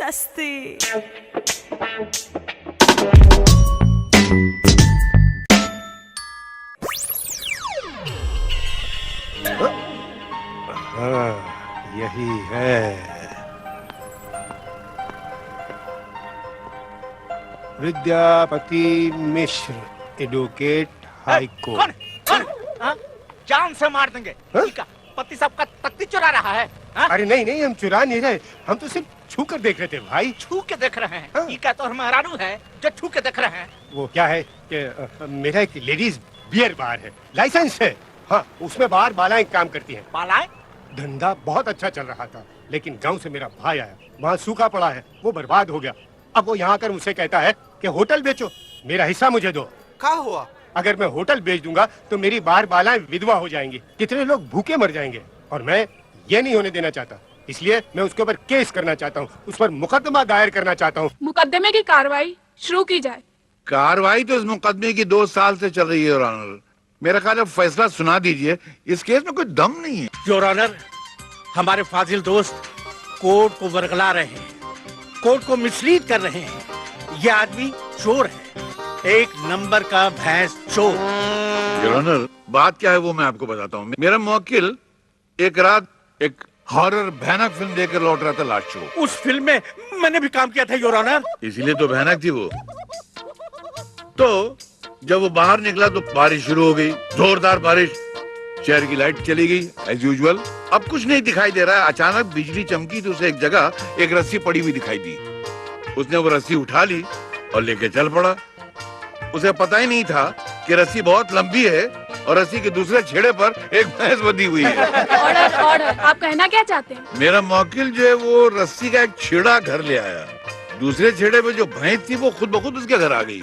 सस्ती। हाँ, यही है। विद्यापति मिश्र, एडवोकेट, हाई कोर्ट। कौन? जान से मार देंगे। पति साहब का तख्ती चुरा रहा है। अरे नहीं नहीं, हम चुरा नहीं रहे, हम तो सिर्फ छू कर देख रहे थे भाई। छू के देख रहे हैं? ये तो हमारा है जो छू के देख रहे हैं। वो क्या है कि मेरा एक लेडीज बियर बार है, लाइसेंस है। हाँ, उसमें बाहर बालाएं काम करती हैं। बालाएं? धंधा बहुत अच्छा चल रहा था, लेकिन गांव से मेरा भाई आया, वहाँ सूखा पड़ा है, वो बर्बाद हो गया। अब वो यहाँ आकर मुझसे कहता है कि होटल बेचो, मेरा हिस्सा मुझे दो। क्या हुआ? अगर मैं होटल बेच दूंगा तो मेरी बार बालाएं विधवा हो जाएंगी, कितने लोग भूखे मर जाएंगे, और मैं ये नहीं होने देना चाहता। इसलिए मैं उसके ऊपर केस करना चाहता हूँ, उस पर मुकदमा दायर करना चाहता हूँ। मुकदमे की कार्रवाई शुरू की जाए। कार्रवाई तो इस मुकदमे की 2 साल से चल रही है योर ऑनर। मेरा ख्याल है फैसला सुना दीजिए, इस केस में कोई दम नहीं है। योर ऑनर, हमारे फाजिल दोस्त कोर्ट को वर्गला रहे हैं, कोर्ट को मिसलीड कर रहे हैं। ये आदमी चोर है, एक नंबर का भैंस चोर। योर ऑनर, बात क्या है वो मैं आपको बताता हूँ। मेरा मुवक्किल एक रात एक हॉरर भयानक फिल्म देखकर लौट रहा था, लास्ट शो। उस फिल्म में मैंने भी काम किया था योर ऑनर। इसीलिए तो भयानक थी वो। तो जब वो बाहर निकला तो बारिश शुरू हो गई, जोरदार बारिश। शहर की लाइट चली गई एज यूजुअल। अब कुछ नहीं दिखाई दे रहा है। अचानक बिजली चमकी तो उसे एक जगह एक रस्सी पड़ी हुई दिखाई दी। उसने वो रस्सी उठा ली और लेके चल पड़ा। उसे पता ही नहीं था कि रस्सी बहुत लंबी है और रस्सी के दूसरे छेड़े पर एक भैंस बंधी हुई है। ऑर्डर ऑर्डर, आप कहना क्या चाहते हैं? मेरा मुवक्किल जो है वो रस्सी का एक छेड़ा घर ले आया। दूसरे छेड़े पे जो भैंस थी वो खुद ब खुद उसके घर आ गई।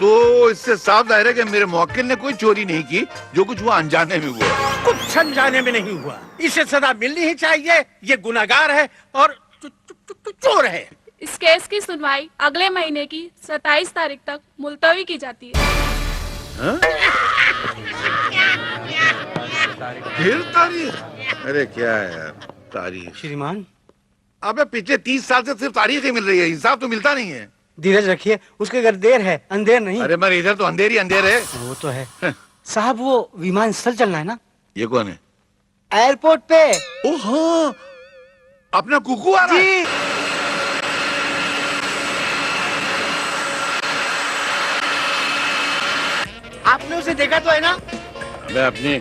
तो इससे साफ जाहिर है कि मेरे मुवक्किल ने कोई चोरी नहीं की, जो कुछ हुआ अनजाने में हुआ। कुछ अनजाने में नहीं हुआ, इसे सजा मिलनी ही चाहिए। ये गुनाहगार है और चोर है। इस केस की सुनवाई अगले महीने की 27 तारीख तक मुलतवी की जाती है। फिर तारीख? अरे क्या है यार तारीख। श्रीमान, अबे पिछले 30 साल से सिर्फ तारीख ही मिल रही है, हिसाब तो मिलता नहीं है। धीरज रखिए, उसके घर देर है, अंधेर नहीं। अरे मगर इधर तो अंधेर ही अंधेर है। वो तो है। साहब, वो विमान स्थल चलना है ना? ये कौन है? एयरपोर्ट पे। ओ हाँ, अपना कुकू आ रहा है। आपने उसे देखा तो है ना? मैं अपनी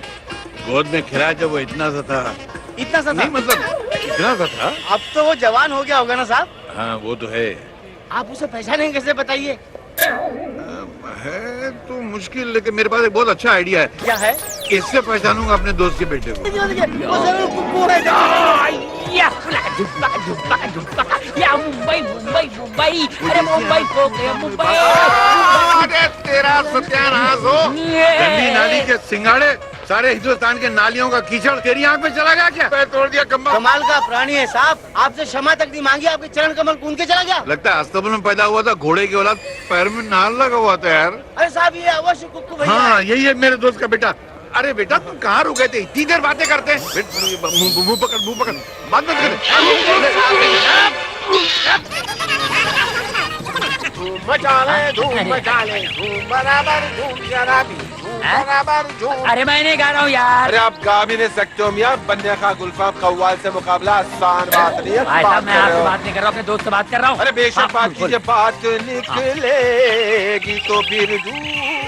गोद में खिलाया जब वो इतना सा था। इतना सा नहीं मतलब इतना सा था। अब तो वो जवान हो गया होगा ना साहब? हाँ वो तो है। आप उसे पहचानेंगे कैसे, बताइए? है तो मुश्किल, लेकिन मेरे पास एक बहुत अच्छा आइडिया है। क्या है? इससे पहचानूंगा अपने दोस्त के बेटे को। वो जरूर कुकू है। या मुंबई मुंबई मुंबई, अरे मुंबई खो गया मुंबई। अरे तेरा सत्यानाश हो। गंदी नाली के सिंगाड़े, सारे हिंदुस्तान के नालियों का कीचड़ तेरी आंख में चला गया क्या? पैर तोड़ दिया कम्बल। कमाल का प्राणी है साहब, आपसे क्षमा तक नहीं मांगी, आपके चरण कमल कूद के चला गया। लगता है अस्तबल में पैदा हुआ था, घोड़े की औलाद, पैर में नाल लगा हुआ था यार। अरे साहब, ये अवश्य कुक्कू भैया। हाँ यही है मेरे दोस्त का बेटा। अरे बेटा तुम कहाँ रुक गए थे? इतनी देर बातें करते हैं। मुंह पकड़, बात मत कर। धूम मचा ले, धूम मचा ले, धूम बराबर धूम जरा भी, धूम बराबर धूम। अरे मैं नहीं गा रहा हूँ यार। अरे आप गा भी नहीं सकते हो मियां। बन्ने का गुल्फा कव्वाल से मुकाबला आसान बात नहीं है। भाई साहब, मैं आपसे बात नहीं कर रहा हूँ, अपने दोस्त से बात कर रहा हूँ। अरे बेशक बात कीजिए, बात निकलेगी तो फिर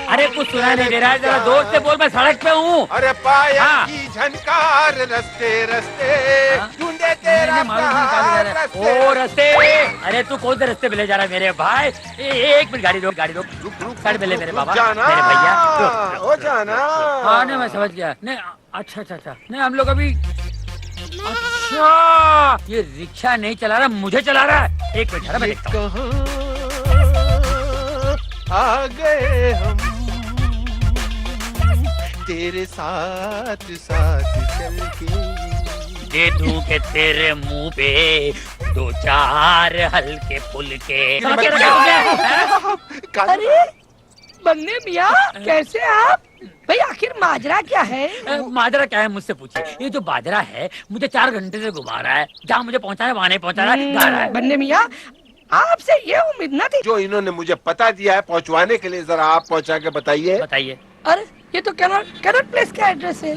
अरे कुछ सुना नहीं दे रहा है, जरा जोर से बोल, मैं सड़क पे हूँ। अरे पाया की झनकार रस्ते रस्ते ढूंढे तेरा ओ रस्ते। अरे तू कौन से रस्ते पे ले जा रहा है मेरे भाई? एक मिनट, गाड़ी रोक साइड में ले मेरे बाबा, मेरे भैया। हो जाना। हाँ नहीं, मैं समझ गया। नहीं अच्छा नहीं, हम लोग अभी अच्छा ये रिक्शा नहीं चला रहा, मुझे चला रहा है। एक मिनट मैं देखता हूँ। आ गए हम तेरे साथ साथ चल के। दे दूं के तेरे मुंह पे 2-4 हल्के फुल्के। अरे बन्ने मियाँ, कैसे आप? भाई आखिर माजरा क्या है? माजरा क्या है मुझसे पूछिए। ये जो बाजरा है मुझे 4 घंटे से घुमा रहा है, जहाँ मुझे पहुँचाना है वहाँ नहीं पहुँचा रहा है, जा रहा है। बन्ने मियाँ, आपसे ये उम्मीद न थी। जो इन्होंने मुझे पता दिया है पहुंचवाने के लिए, जरा आप पहुंचा के बताइए। बताइए। अरे ये तो कैनॉट प्लेस का एड्रेस है,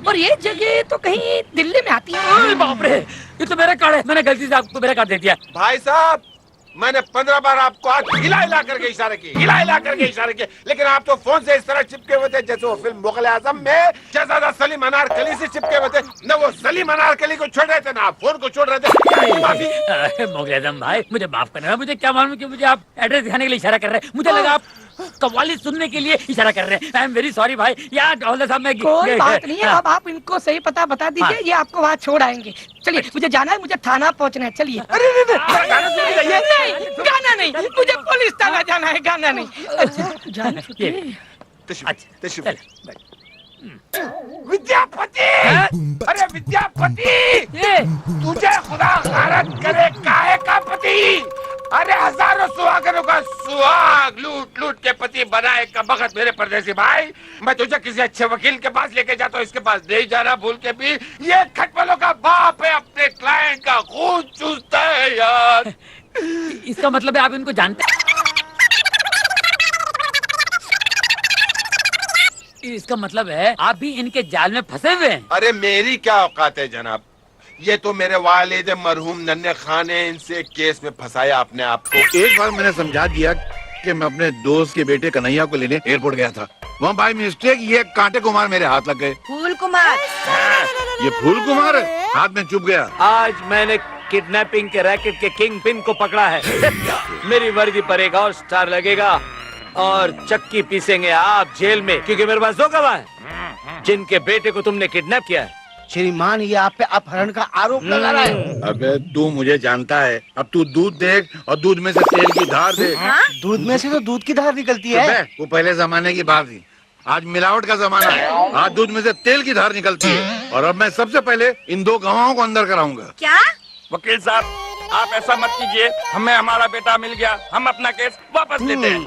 और ये जगह तो कहीं दिल्ली में आती है। अरे बाप रे, ये तो मेरा कार्ड है, मैंने गलती से आपको मेरा कार्ड दे दिया। भाई साहब, मैंने 15 बार आपको आज हिला करके इशारे किए, हिला करके इशारे किए, लेकिन आप तो फोन से इस तरह चिपके हुए थे जैसे वो फिल्म मुगल आजम में शहजादा सलीम अनारकली से चिपके हुए थे। न वो सलीम अनारकली को छोड़ रहे थे, ना आप फोन को छोड़ रहे थे। माफी। मुगल आजम भाई, मुझे माफ करना, मुझे क्या मालूम कि मुझे आप एड्रेस दिखाने के लिए इशारा कर रहे हैं। मुझे लगा आप कव्वाली सुनने के लिए इशारा कर रहे हैं। आई एम वेरी सॉरी भाई। यार हवलदार साहब, मैं कोई बात नहीं है, अब आप इनको सही पता बता दीजिए। हाँ। ये आपको वहाँ छोड़ आएंगे। चलिए, मुझे जाना है, मुझे थाना पहुँचना है। चलिए। अरे नहीं, गाना नहीं, मुझे पुलिस थाना जाना है, गाना नहीं। अच्छा, जाना तशरीफ। विद्यापति, अरे विद्यापति, तुझे खुदा गारत करे, काहे का पति। अरे हजारों सुहागनों का सुहाग लूट लूट के पति बनाए का बखत मेरे परदेसी भाई। मैं तुझे किसी अच्छे वकील के पास लेके जाता हूँ, इसके पास नहीं जाना भूल के भी। ये खटमलों का बाप है, अपने क्लाइंट का खून चूसता है यार। इसका मतलब है आप इनको जानते हैं? इसका मतलब है आप भी इनके जाल में फंसे हुए हैं। अरे मेरी क्या औकात है जनाब, ये तो मेरे वालिद मरहूम नन्हे खान ने इनसे केस में फंसाया अपने आप को। एक बार मैंने समझा दिया कि मैं अपने दोस्त के बेटे कन्हैया को लेने एयरपोर्ट गया था, वहाँ बाय मिस्टेक ये कांटे कुमार मेरे हाथ लग गए। फूल कुमार, ये फूल कुमार हाथ में चुभ गया। आज मैंने किडनैपिंग के रैकेट के किंग पिन को पकड़ा है। मेरी वर्दी पर एक और स्टार लगेगा और चक्की पीसेंगे आप जेल में, क्योंकि मेरे पास 2 गवाह हैं जिनके बेटे को तुमने किडनैप किया है। श्रीमान, ये आप पे अपहरण का आरोप लगा रहा है। अबे तू मुझे जानता है, अब तू दूध देख और दूध में से तेल की धार देख। दूध में से तो दूध की धार निकलती है। वो पहले जमाने की बात थी, आज मिलावट का जमाना है। आज दूध में से तेल की धार निकलती है, और अब मैं सबसे पहले इन 2 गवाहों को अंदर कराऊंगा। क्या? वकील साहब, आप ऐसा मत कीजिए, हमें हमारा बेटा मिल गया, हम अपना केस वापस लेते हैं।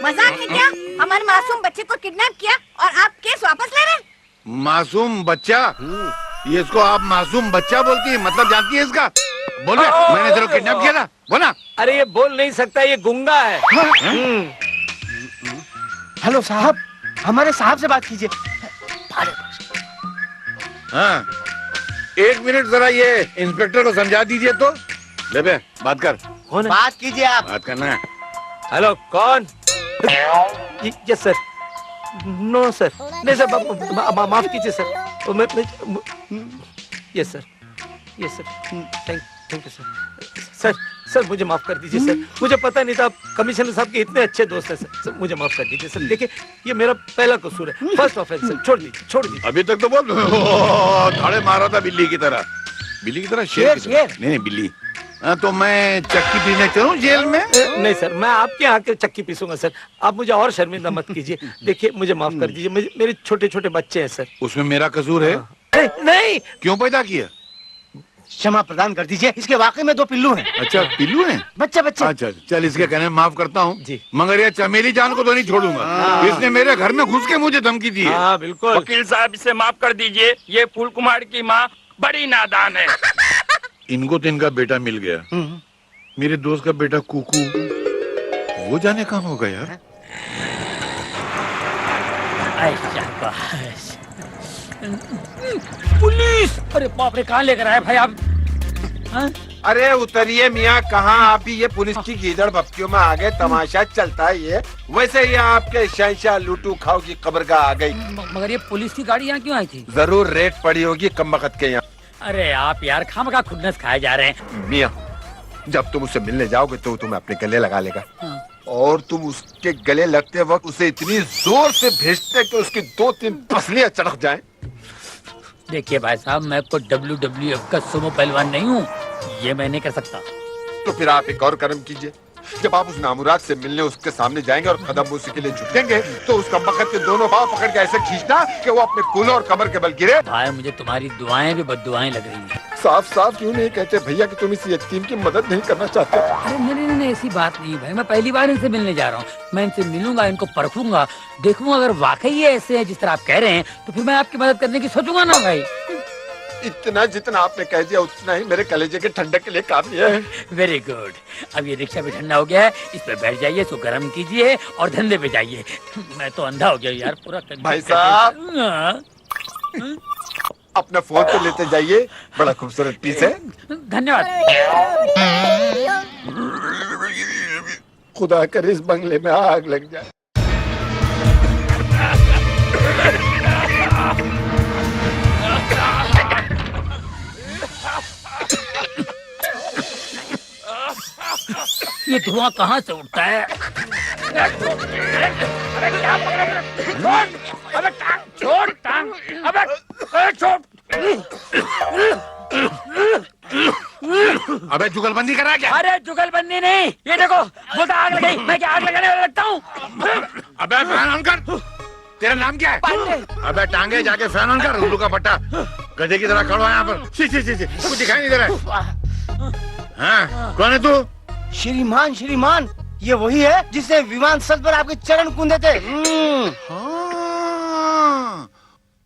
मजाक है क्या? हमारे मासूम बच्चे को किडनैप किया और आप केस वापस ले रहे हैं? मासूम बच्चा? ये इसको आप मासूम बच्चा बोलती है, मतलब जानती है इसका? बोले मैंने तेरे को किडनैप किया था, बोला। अरे ये बोल नहीं सकता, ये गूंगा है। हेलो साहब, हमारे साहब से बात कीजिए। हाँ, 1 मिनट जरा ये इंस्पेक्टर को समझा दीजिए तो। ले बे, बात कर। कौन है? बात कीजिए आप। बात करना है। हेलो, कौन? Yes sir. नो सर, नहीं सर, माफ कीजिए sir. Yes sir, yes sir, thank you sir. Sir मुझे माफ कर दीजिए सर, मुझे पता नहीं था आप कमिश्नर साहब के इतने अच्छे दोस्त हैं सर। मुझे माफ कर दीजिए सर। देखिए, ये मेरा पहला कसूर है, फर्स्ट ऑफेंस सर। छोड़ दीजिए। अभी तक तो बोल धाड़े मारा था बिल्ली की तरह, शेर की तरह। नहीं बिल्ली। तो मैं चक्की पीने चलूं जेल में? नहीं सर, मैं आपके यहाँ के चक्की पीसूंगा सर। आप मुझे और शर्मिंदा मत कीजिए। देखिए, मुझे माफ कर दीजिए, मेरे छोटे छोटे बच्चे हैं सर। उसमें मेरा कसूर है? नहीं। क्यों पैदा किया? क्षमा प्रदान कर दीजिए, इसके वाकई में 2 पिल्लू हैं। अच्छा, पिल्लू हैं? बच्चे। अच्छा, चल इसके कहने में माफ करता हूँ जी, मगर ये चमेली जान को तो नहीं छोड़ूंगा। इसने मेरे घर में घुस के मुझे धमकी दी है। हाँ बिल्कुल। वकील साहब, इसे माफ कर दीजिए, ये फूल कुमार की माँ बड़ी नादान है। इनको तो इनका बेटा मिल गया, मेरे दोस्त का बेटा कुकू, वो जाने कहाँ होगा यार। पुलिस! अरे बाप रे, कहाँ लेकर आए भाई आप? अरे उतरिए मियाँ, कहाँ आप भी ये पुलिस की गीदड़ बप्तियों में आ गए। तमाशा चलता है ये। वैसे ये आपके शहंशाह लूटू खाओ की कब्रगाह आ गई। मगर ये पुलिस की गाड़ी यहाँ क्यों आई थी? जरूर रेट पड़ी होगी कमबख्त के यहाँ। अरे आप यार खामखा खुन्नस खाए जा रहे हैं। मियाँ, जब तुम उससे मिलने जाओगे तो तुम्हें अपने गले लगा लेगा, और तुम उसके गले लगते वक्त उसे इतनी जोर से भेजते कि उसकी 2-3 पसलियां चढ़क जाएं। देखिए भाई साहब, मैं कोई WWF का सुमो पहलवान नहीं हूँ, ये मैं नहीं कर सकता। तो फिर आप एक और कर्म कीजिए, जब आप उस नामुराद से मिलने उसके सामने जाएंगे और कदम उसी के लिए झुकेंगे, तो उसका बखत के दोनों पांव पकड़ के ऐसे खींचना कि वो अपने कूल्हे और कमर के बल गिरे। भाई मुझे तुम्हारी दुआएं भी बद्दुआएं लग रही हैं। साफ साफ क्यों नहीं कहते भैया कि तुम इस यतीम की मदद नहीं करना चाहते? अरे नहीं, ऐसी बात नहीं भाई। मैं पहली बार इनसे मिलने जा रहा हूँ। मैं इनसे मिलूंगा, इनको परखूंगा, देखूंगा अगर वाकई ये ऐसे हैं जिस तरह आप कह रहे हैं तो फिर मैं आपकी मदद करने की सोचूंगा ना भाई। इतना जितना आपने कह दिया उतना ही मेरे कलेजे के ठंडक के लिए काफी है। Very good. अब ये रिक्शा भी ठंडा हो गया है, इस पे बैठ जाइए, इसको गर्म कीजिए और धंधे पे जाइए। मैं तो अंधा हो गया यार पूरा। भाई साहब अपना फोन तो लेते जाइए, बड़ा खूबसूरत पीस है। धन्यवाद। खुदा करे इस बंगले में आग लग जाए। ये धुआं कहाँ से उठता है? अबे टांग छोड़, टांग, अबे छोड़। अबे जुगलबंदी करा क्या? अरे जुगलबंदी नहीं, ये देखो बोलता आग लगाई। मैं क्या आग लगाने वाला लगता हूँ? अबे फैन ऑन कर। तेरा नाम क्या है? अबे टांगे जाके फैन ऑन कर। उल्लू का पट्टा गधे की तरह खड़ा है यहाँ पर। सी कुछ दिखाई नहीं दे रहा है। हाँ, कौन है तू? श्रीमान श्रीमान, ये वही है जिसने विमान स्थल पर आपके चरण कूदे थे।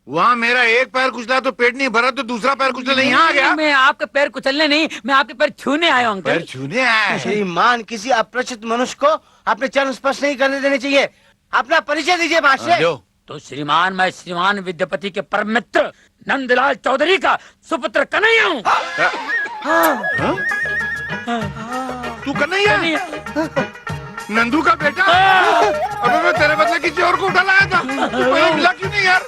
वहाँ मेरा एक पैर कुचला तो पेट नहीं भरा, तो दूसरा पैर कुचलने यहाँ आ गया। मैं आपके पैर कुचलने नहीं, मैं आपके पैर छूने आया हूँ। पैर छूने आया? श्रीमान, किसी अपरिचित मनुष्य को अपने चरण स्पर्श नहीं करने देने चाहिए। अपना परिचय दीजिए महाशय। तो श्रीमान, मैं श्रीमान विद्यापति के परम मित्र नंदलाल चौधरी का सुपुत्र कन्हैया हूँ। तू कन्हैया? नंदू का बेटा? अबे मैं तेरे बदले किसी और को उठा लाया था। मुझे मिला क्यों नहीं यार?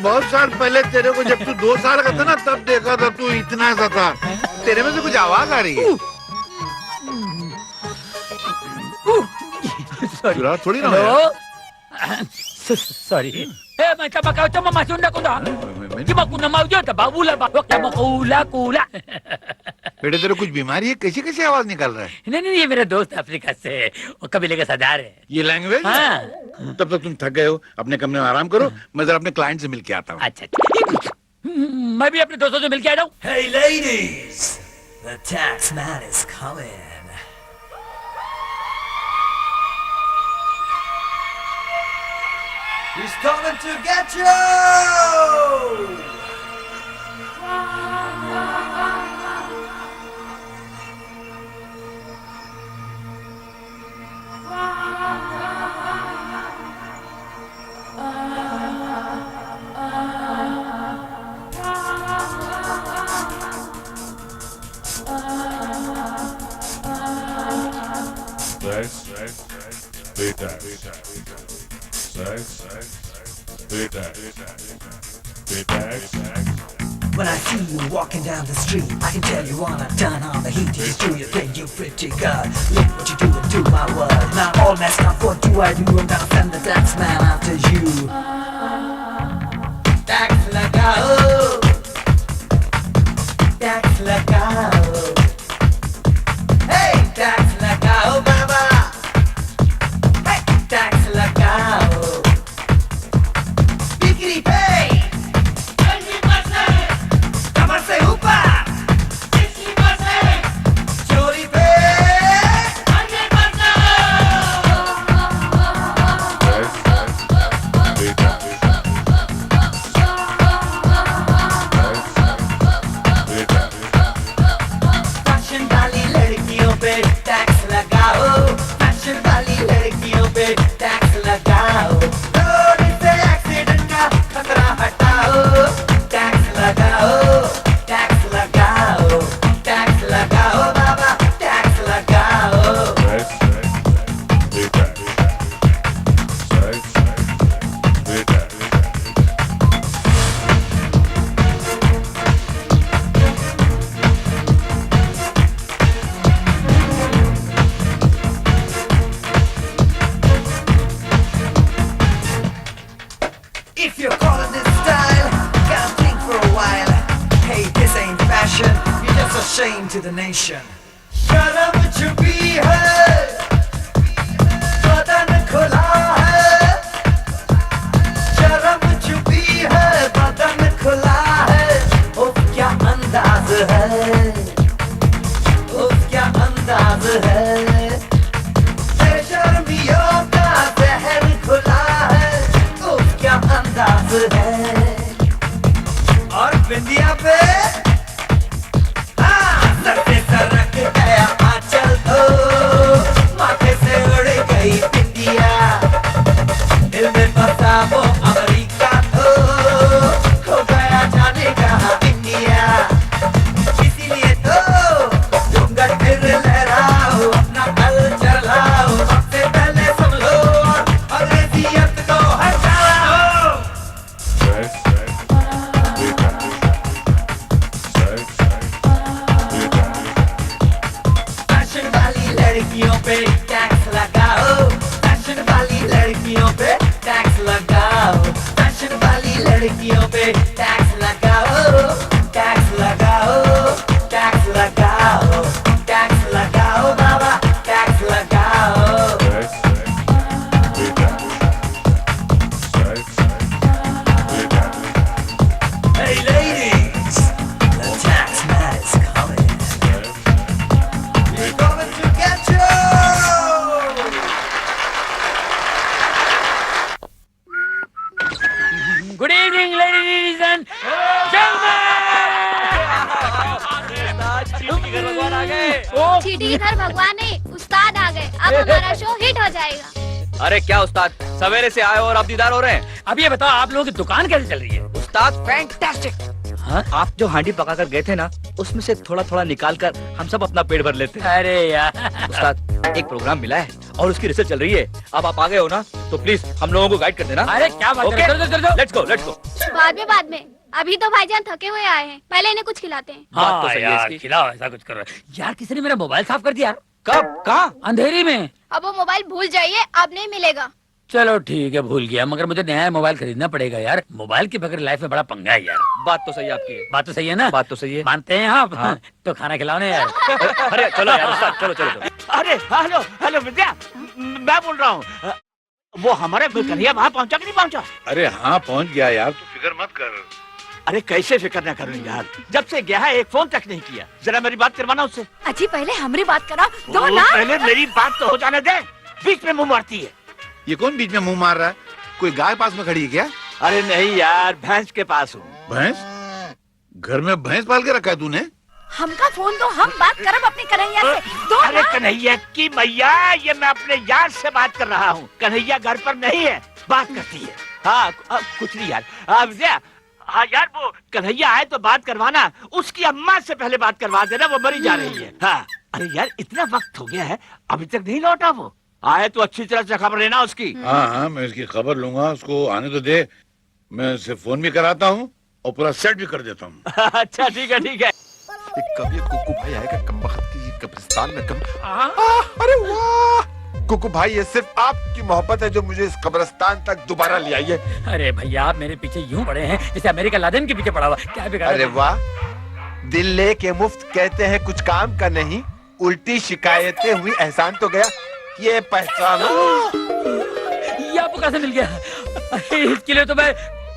बहुत साल पहले तेरे को जब तू 2 साल का था ना, तब देखा था तू इतना सा था। तेरे में से कुछ आवाज आ रही है। चुरा थोड़ी ना। Sorry. Macam kau cuma masuk nak kuda. Cuma kuna mau je tak babulah bawa kamu kula. बेटे तेरे कुछ बीमारी है? कैसी कैसी आवाज निकल रहा है? नहीं, ये मेरा दोस्त अफ्रीका से है। वो कबीले का सरदार है। ये लैंग्वेज? हाँ। तब तक तुम थक गए हो, अपने कमरे में आराम करो। मैं जरा अपने क्लाइंट से मिल के आता हूँ। अच्छा। मैं भी अपने दोस्तों से मिल के आ जाऊँ। Hey ladies, the tax man is coming. He's coming to get you! When I see you walking down the street, I can tell you wanna turn on the heat. You just do your thing, you pretty girl. Look what you do and do my word. Now all messed up, what do I do? I'm gonna send the tax man after you. Tax lagao, tax lagao. Hey, tax lagao, baba. Hey, tax lagao. Bikini pay. If you're calling this style, gotta think for a while. Hey, this ain't fashion, you're just a shame to the nation. Shut chubby hai, badan khula hai. Sharam chubby hai, badan चीटी घर भगवान आ गए। चीटी के घर भगवान नहीं, उस्ताद आ गए। अब हमारा शो हिट हो जाएगा। अरे क्या उस्ताद, सवेरे से आए और अब दीदार हो रहे हैं। अब ये बताओ आप लोगों की दुकान कैसे चल रही है? उस्ताद फैंटास्टिक। हाँ? आप जो हांडी पका कर गए थे ना, उसमें से थोड़ा थोड़ा निकाल कर हम सब अपना पेट भर लेते हैं। अरे यार उस्ताद एक प्रोग्राम मिला है और उसकी रिसर्च चल रही है। अब आप आ गए हो ना, तो प्लीज हम लोगों को गाइड कर देना। अरे क्या बात है, चलो लेट्स गो लेट्स गो। बाद में अभी तो भाईजान थके हुए आए हैं, पहले इन्हें कुछ खिलाते हैं। बात तो हाँ सही है यार, इसकी। खिलाओ, ऐसा कुछ करो यार। किसी ने मेरा मोबाइल साफ कर दिया। कब कहाँ? अंधेरी में। अब वो मोबाइल भूल जाइए, अब नहीं मिलेगा। चलो ठीक है, भूल गया, मगर मुझे नया मोबाइल खरीदना पड़ेगा यार। मोबाइल के बगैर लाइफ में बड़ा पंगा है यार। बात तो सही है आपकी। बात तो सही है ना? बात तो सही है। मानते हैं आप? हाँ। तो खाना खिलाओ ना यार। अरे चलो यार उस्ताद, चलो चलो चलो। अरे हेलो हेलो विद्या, मैं बोल रहा हूँ, वो हमारे कन्हैया वहाँ पहुँचा कि नहीं पहुँचा? अरे हाँ पहुंच गया यार, तू फिक्र मत कर। अरे कैसे फिक्र न करूँ यार, जब से गया है एक फोन तक नहीं किया। जरा मेरी बात करवाना उससे। अजी पहले हमारी बात करो तो वो ना। पहले मेरी बात तो हो जाने दे, बीच में मुंह मारती है। ये कौन बीच में मुंह मार रहा है? कोई गाय पास में खड़ी है क्या? अरे नहीं यार, भैंस के पास हूँ। भैंस? घर में भैंस पाल के रखा है तूने? हमका फोन दो, हम बात करब अपने कन्हैया से। दो अरे ना। कन्हैया की मैया, ये मैं अपने यार से बात कर रहा हूँ। कन्हैया घर पर नहीं है, बात करती है। हाँ कुछ नहीं यार। हाँ विजया, हाँ यार वो कन्हैया आए तो बात करवाना, उसकी अम्मा से पहले बात करवा देना, वो मरी जा रही है। हाँ अरे यार इतना वक्त हो गया है, अभी तक नहीं लौटा वो। आए तो अच्छी तरह से खबर लेना उसकी। हाँ हाँ मैं इसकी खबर लूंगा, उसको आने तो दे। मैं उसे फोन भी कराता हूँ और पूरा सेट भी कर देता हूँ। अच्छा ठीक है ठीक है। कब ये कुकू भाई आएगा कमबख्त की कब्रिस्तान में कम। अरे वाह कुकू भाई, ये सिर्फ आपकी मोहब्बत है जो मुझे इस कब्रिस्तान तक दोबारा ले आई है। अरे भैया आप मेरे पीछे यूं पड़े हैं जैसे अमेरिका लादेन के पीछे पड़ा हुआ। क्या बिगाड़ा? अरे वाह, दिल लेके मुफ्त कहते हैं कुछ काम का नहीं, उल्टी शिकायतें हुई एहसान तो गया, ये पहचानो। ये आपको कैसे मिल गया? अरे इसके लिए तो मैं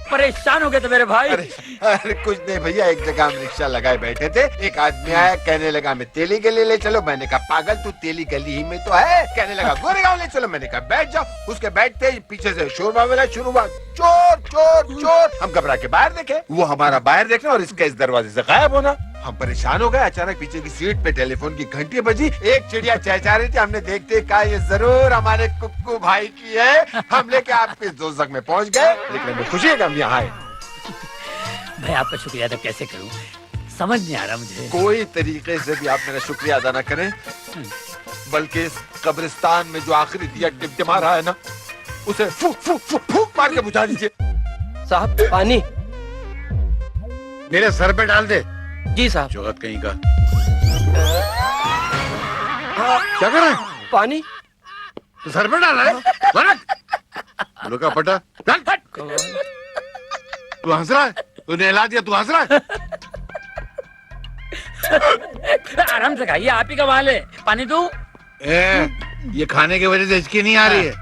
परेशान हो गया था मेरे भाई। अरे कुछ नहीं भैया, एक जगह हम रिक्शा लगाए बैठे थे, एक आदमी आया, कहने लगा मैं तेली गली ले चलो। मैंने कहा पागल, तू तेली गली ही में तो है। कहने लगा गोरेगांव ले चलो। मैंने कहा बैठ जाओ। उसके बैठते ही पीछे से शोर वाला शुरू हुआ, चोर चोर चोर। हम घबरा के बाहर देखे, वो हमारा बाहर देखना और इसका इस दरवाजे से गायब होना। हम परेशान हो गए। अचानक पीछे की सीट पे टेलीफोन की घंटी बजी, एक चिड़िया चहचहा रही थी। हमने देखते कहा ये जरूर हमारे कुक्कू भाई की है। हम लेके आपके दोजख में पहुंच गए, लेकिन हमें खुशी है कि हम यहाँ आए। भाई आपका शुक्रिया तो कैसे करूं, समझ नहीं आ रहा मुझे। कोई तरीके से भी आप मेरा शुक्रिया अदा न करें, बल्कि इस कब्रिस्तान में जो आखिरी दिया टिमटिमा रहा है ना, उसे फूक फूक फूक फूक मार के बुझा दीजिए। साहब पानी। मेरे सर पे डाल दे। जी साहब। चौहद कहीं का। क्या कर रहा है? पानी तो सर पे डाल रहा है? बोलो का पटा डाल। तू हंस रहा है? तूने हिला दिया, तू हंस रहा है? आराम से खाइए, आप ही का माल है। पानी दूं? ये खाने की वजह से हिचकी नहीं आ रही है।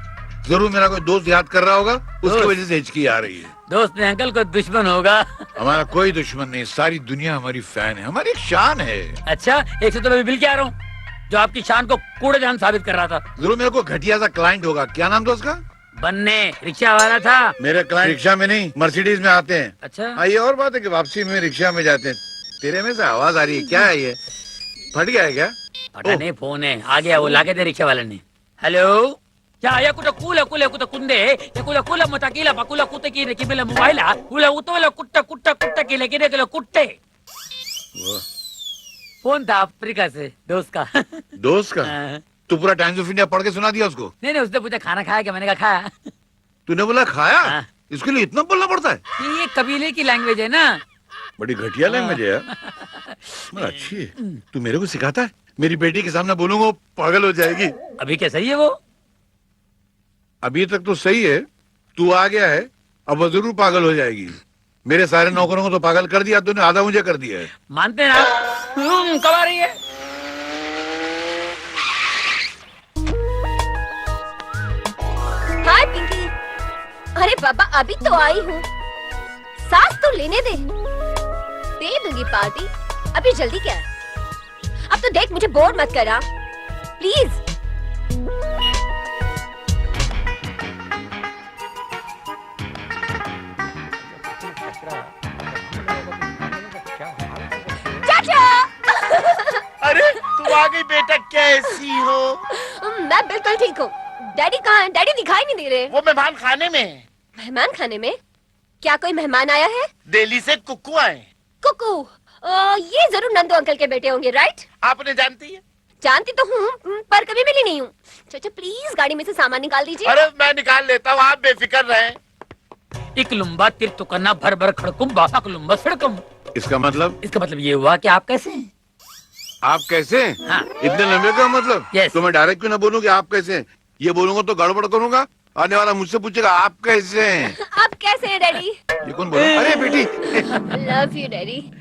जरूर मेरा कोई दोस्त याद कर रहा होगा, उसकी वजह से हिचकी आ रही है। दोस्त ने अंकल को दुश्मन होगा। हमारा कोई दुश्मन नहीं, सारी दुनिया हमारी फैन है, हमारी एक शान है। अच्छा, एक से तो मैं मिल के आ रहा हूँ जो आपकी शान को कूड़ेदान साबित कर रहा था। जरूर मेरे को घटिया सा क्लाइंट होगा। क्या नाम था उसका? बनने, रिक्शा वाला था। मेरे क्लाइंट रिक्शा में नहीं, मर्सिडीज में आते हैं। अच्छा। हाँ, ये और बात है कि वापसी में रिक्शा में जाते हैं। तेरे में से आवाज आ रही है, क्या है ये? फट गया है क्या? फटा नहीं, फोन है, आ गया वो, लाके दे रिक्शा वाले ने। हेलो, क्या या कुछ कूला कूला कुछ कुंदे या कुला कुला मताकीला बकुला कुत्ते की रे किमेला मोबाइला कुला उतोला कुट्टा कुट्टा कुट्टा की लेके दे कुट्टे। फोन था अफ्रीका से, दोस्त का। दोस्त का? तू पूरा टाइम्स ऑफ इंडिया पढ़ के सुना दिया उसको? नहीं उसने पूछा खाना खाया क्या, मैंने कहा खाया। तूने बोला खाया? इसके लिए इतना बोलना पड़ता है? ये कबीले की लैंग्वेज है ना। बड़ी घटिया लैंग्वेज है यार। मगर अच्छी है। तू मेरे को सिखाता है? मेरी बेटी के सामने बोलूंगा वो पागल हो जाएगी। अभी क्या सही है वो? अभी तक तो सही है, तू आ गया है, अब वो जरूर पागल हो जाएगी। मेरे सारे नौकरों को तो पागल कर दिया तूने, आधा मुझे कर दिया है। मानते ना? कब आ रही है? हाय पिंकी। अरे बाबा अभी तो आई हूँ, सांस तो लेने दे दूंगी पार्टी। अभी जल्दी क्या है? अब तो देख, मुझे बोर मत करा प्लीज। चाचा आ गई बेटा, कैसी हो? मैं बिल्कुल ठीक हूँ। डैडी कहाँ हैं? डैडी दिखाई नहीं दे रहे। वो मेहमान खाने में है। मेहमान खाने में? क्या कोई मेहमान आया है? दिल्ली से कुक्कू आए। कुकू, ये जरूर नंदू अंकल के बेटे होंगे, राइट? आप उन्हें जानती है? जानती तो हूँ, पर कभी मिली नहीं हूँ। चाचा प्लीज गाड़ी में से सामान निकाल दीजिए। अरे मैं निकाल लेता हूँ, आप बेफिक्र रहें। इकलुम्बा तिरतुकन्ना भर भर खड़कुम्बा अकलुम्बा सड़कम। इसका मतलब? इसका मतलब ये हुआ कि आप कैसे हैं? आप कैसे हैं? हाँ। इतने लंबे का मतलब? Yes. तो मैं डायरेक्ट क्यों ना बोलूं कि आप कैसे हैं? ये बोलूंगा तो गड़बड़ करूंगा। आने वाला मुझसे पूछेगा आप कैसे हैं? आप कैसे हैं डैडी? ये कौन बोला? अरे बेटी। Love you daddy.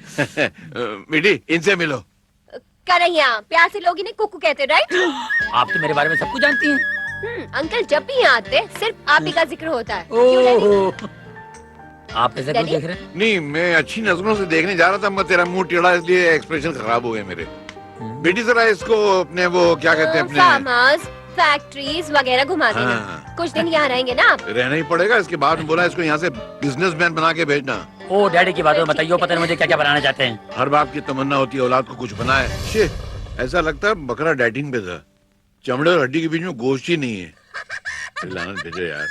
बेटी इनसे मिलो। कन्हैया, प्यार से लोग इन्हें कुकू कहते, राइट? आप तो मेरे बारे में सब कुछ जानती हैं। अंकल जब भी यहाँ आते सिर्फ आप ही का जिक्र होता है। क्यों डैडी? आप ऐसे क्यों देख रहे हैं? नहीं, मैं अच्छी नजरों से देखने जा रहा था, मैं तेरा मुंह टेढ़ा इसलिए एक्सप्रेशन खराब हो गए मेरे। बेटी जरा इसको अपने वो क्या कहते हैं, फार्म अपने हाउस, फैक्ट्रीज वगैरह घुमा देना। हाँ। कुछ दिन यहाँ रहेंगे ना आप? रहना ही पड़ेगा। इसके बाद में बोला इसको यहाँ से बिजनेसमैन बना के भेजना। ओ डैडी की बात बताइए, पता नहीं मुझे क्या क्या बनाना चाहते हैं। हर बाप की तमन्ना होती है औलाद को कुछ बनाए। शे, ऐसा लगता है बकरा डाइटिंग पे था, चमड़े और हड्डी के बीच में गोश्त ही नहीं है। लानत भेजो यार।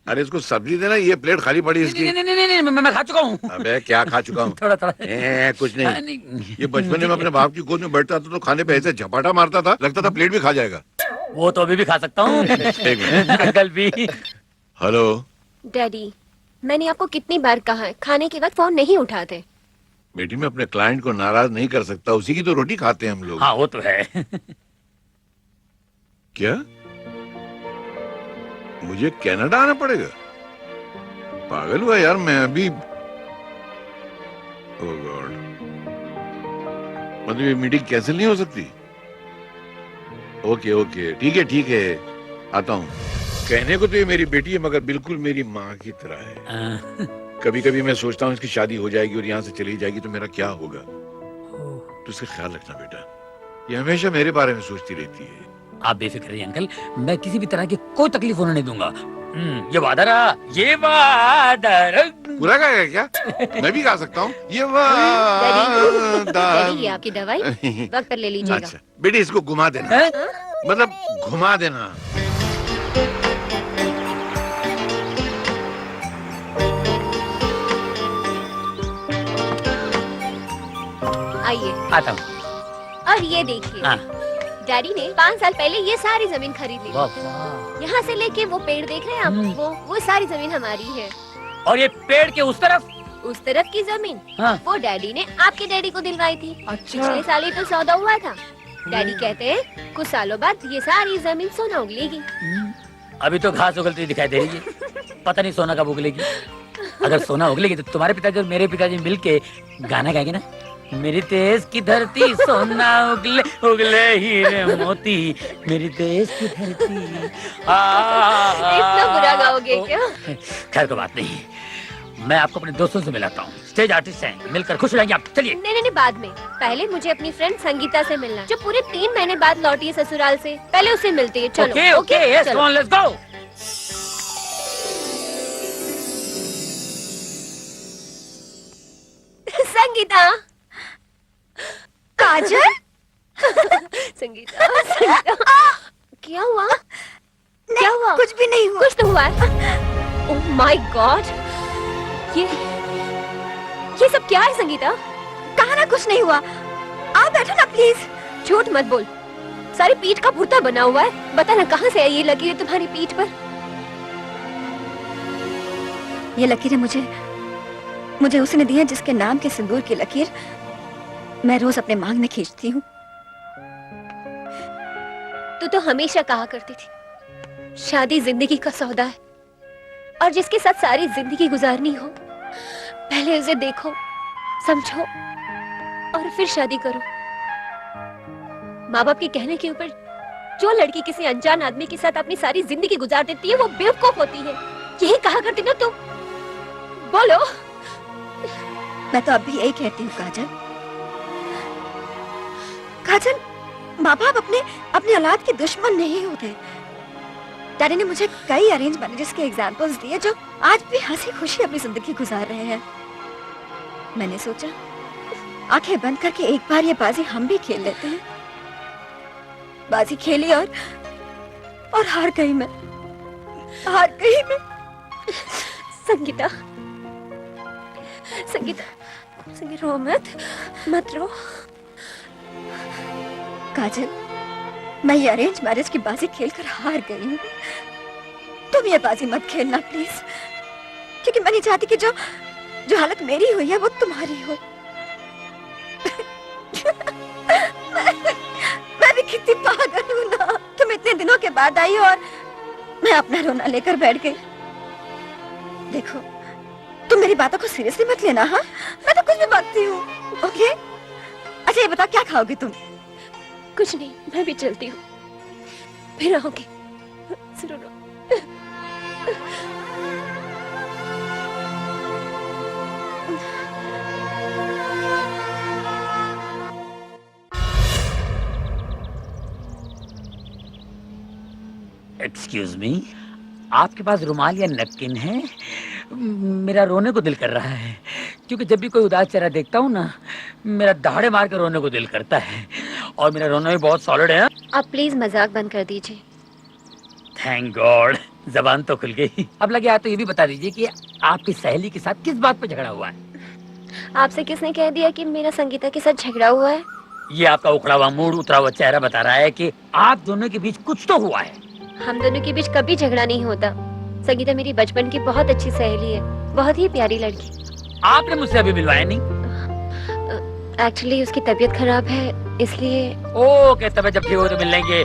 अरे इसको सब्जी देना, ये प्लेट खाली पड़ी इसकी। नहीं, मैं खा चुका हूँ। अबे क्या खा चुका हूँ? थोड़ा कुछ नहीं। ये बचपन में अपने बाप की गोद में बैठता था तो खाने पे ऐसे झपाटा मारता था, लगता था प्लेट भी खा जाएगा। वो तो अभी भी खा सकता हूँ। एक मिनट। अंकल भी। हेलो डैडी, मैंने आपको कितनी बार कहा है खाने के वक्त फोन नहीं उठाते। बेटी, मैं अपने क्लाइंट को नाराज नहीं कर सकता, उसी की तो रोटी खाते हैं हम लोग। हाँ वो तो है। क्या मुझे कनाडा आना पड़ेगा? पागल हुआ यार मैं अभी। ओह गॉड, मतलब ये मीटिंग कैंसिल नहीं हो सकती? ओके ओके, ठीक है, आता हूँ। कहने को तो ये मेरी बेटी है मगर बिल्कुल मेरी माँ की तरह है। कभी कभी मैं सोचता हूँ इसकी शादी हो जाएगी और यहाँ से चली जाएगी तो मेरा क्या होगा। तो इसका ख्याल रखना बेटा, ये हमेशा मेरे बारे में सोचती रहती है। आप बेफिक्र रहिए अंकल, मैं किसी भी तरह की कोई तकलीफ होने नहीं दूंगा। ये वादा रहा, ये वादा रहा। पूरा गाएगा क्या? मैं भी गा सकता हूँ ये डैडी, ये आपकी दवाई वक्त पर ले लीजिएगा। अच्छा बेटी, इसको घुमा देना। मतलब घुमा देना। आइए। आता हूँ। और ये देखिए, डैडी ने 5 साल पहले ये सारी जमीन खरीद ली। यहाँ से लेके वो पेड़ देख रहे हैं आप, वो सारी जमीन हमारी है। और ये पेड़ के उस तरफ की जमीन हाँ। वो डैडी ने आपके डैडी को दिलवाई थी। पिछले साल ही तो सौदा हुआ था। डैडी कहते हैं कुछ सालों बाद ये सारी जमीन सोना उगलेगी। अभी तो घास उगलती दिखाई दे रही है, पता नहीं सोना कब उगलेगी। अगर सोना उगलेगी तो तुम्हारे पिताजी और मेरे पिताजी मिलके गाना गाएंगे ना, मेरी देश की धरती सोना उगले उगले हीरे मोती, मेरी देश की धरती। इतना बुरा गाओगे क्या? खैर कोई बात नहीं, मैं आपको अपने दोस्तों से मिलाता हूँ। स्टेज आर्टिस्ट हैं, मिलकर खुश हो जाएंगे आप। चलिए। नहीं, बाद में। पहले मुझे अपनी फ्रेंड संगीता से मिलना, जो पूरे 3 महीने बाद लौटी है ससुराल से। पहले उससे मिलती है। चलो। Okay, yes, come on, let's go. Sangeeta. Kajal. Sangeeta. क्या हुआ? क्या हुआ? कुछ भी नहीं हुआ। कुछ तो हुआ है। ओह माय गॉड, ये सब क्या है संगीता? कहा ना कुछ नहीं हुआ। आप बैठो ना प्लीज। झूठ मत बोल, सारी पीठ का पुर्ता बना हुआ है। बता ना कहाँ से ये लकीर है तुम्हारी पीठ पर? ये लकीरें मुझे उसने दी है जिसके नाम के सिंदूर की लकीर मैं रोज अपने मांग में खींचती हूँ। तू तो हमेशा कहा करती थी शादी जिंदगी का सौदा है, और जिसके साथ सारी जिंदगी गुजारनी हो पहले उसे देखो, समझो और फिर शादी करो। माँ बाप के कहने के ऊपर जो लड़की किसी अनजान आदमी के साथ अपनी सारी जिंदगी गुजार देती है वो बेवकूफ होती है। यही कहा करती ना तुम? बोलो। मैं तो अब भी यही कहती हूँ काजल, माँ बाप अपने औलाद के दुश्मन नहीं होते। डैडी ने मुझे कई अरेंज मैरिजेस के एग्जाम्पल्स दिए जो आज भी हंसी खुशी अपनी जिंदगी गुजार रहे हैं। मैंने सोचा आंखें बंद करके एक बार ये बाजी हम भी खेल लेते हैं। बाजी खेली और हार गई मैं, हार गई मैं। संगीता, संगीता, संगीता रो मत रो। काजल, मैं ये अरेंज मैरिज की बाजी खेलकर हार गई हूँ। तुम ये बाजी मत खेलना प्लीज, क्योंकि मैं नहीं चाहती कि जो हालत मेरी हुई है वो तुम्हारी हो। मैं भी कितनी पागल हूँ ना। तुम इतने दिनों के बाद आई हो और मैं अपना रोना लेकर बैठ गई। देखो, तुम मेरी बातों को सीरियसली मत लेना। हाँ, मैं तो कुछ भी बातती हूँ। ओके? अच्छा ये बताओ, क्या खाओगे तुम? कुछ नहीं, मैं भी चलती हूँ, फिर आऊंगी। जरूर। एक्सक्यूज मी, आपके पास रुमाल या नैपकिन है? मेरा रोने को दिल कर रहा है, क्योंकि जब भी कोई उदास चेहरा देखता हूँ ना, मेरा दहाड़े मार कर रोने को दिल करता है, और मेरा रोना भी बहुत सॉलिड है। आप प्लीज मजाक बंद कर दीजिए। थैंक गॉड, जबान तो खुल गई। अब लगे आप तो ये भी बता दीजिए कि आपकी सहेली के साथ किस बात पर झगड़ा हुआ है? आपसे किसने कह दिया कि मेरा संगीता के साथ झगड़ा हुआ है? ये आपका उखड़ा हुआ मूड, उतरा हुआ चेहरा बता रहा है कि आप दोनों के बीच कुछ तो हुआ है। हम दोनों के बीच कभी झगड़ा नहीं होता। संगीता मेरी बचपन की बहुत अच्छी सहेली है, बहुत ही प्यारी लड़की। आपने मुझसे अभी मिलवाया नहीं? एक्चुअली उसकी तबीयत खराब है, इसलिए। ओके, तब जब ठीक हो तो मिल लेंगे।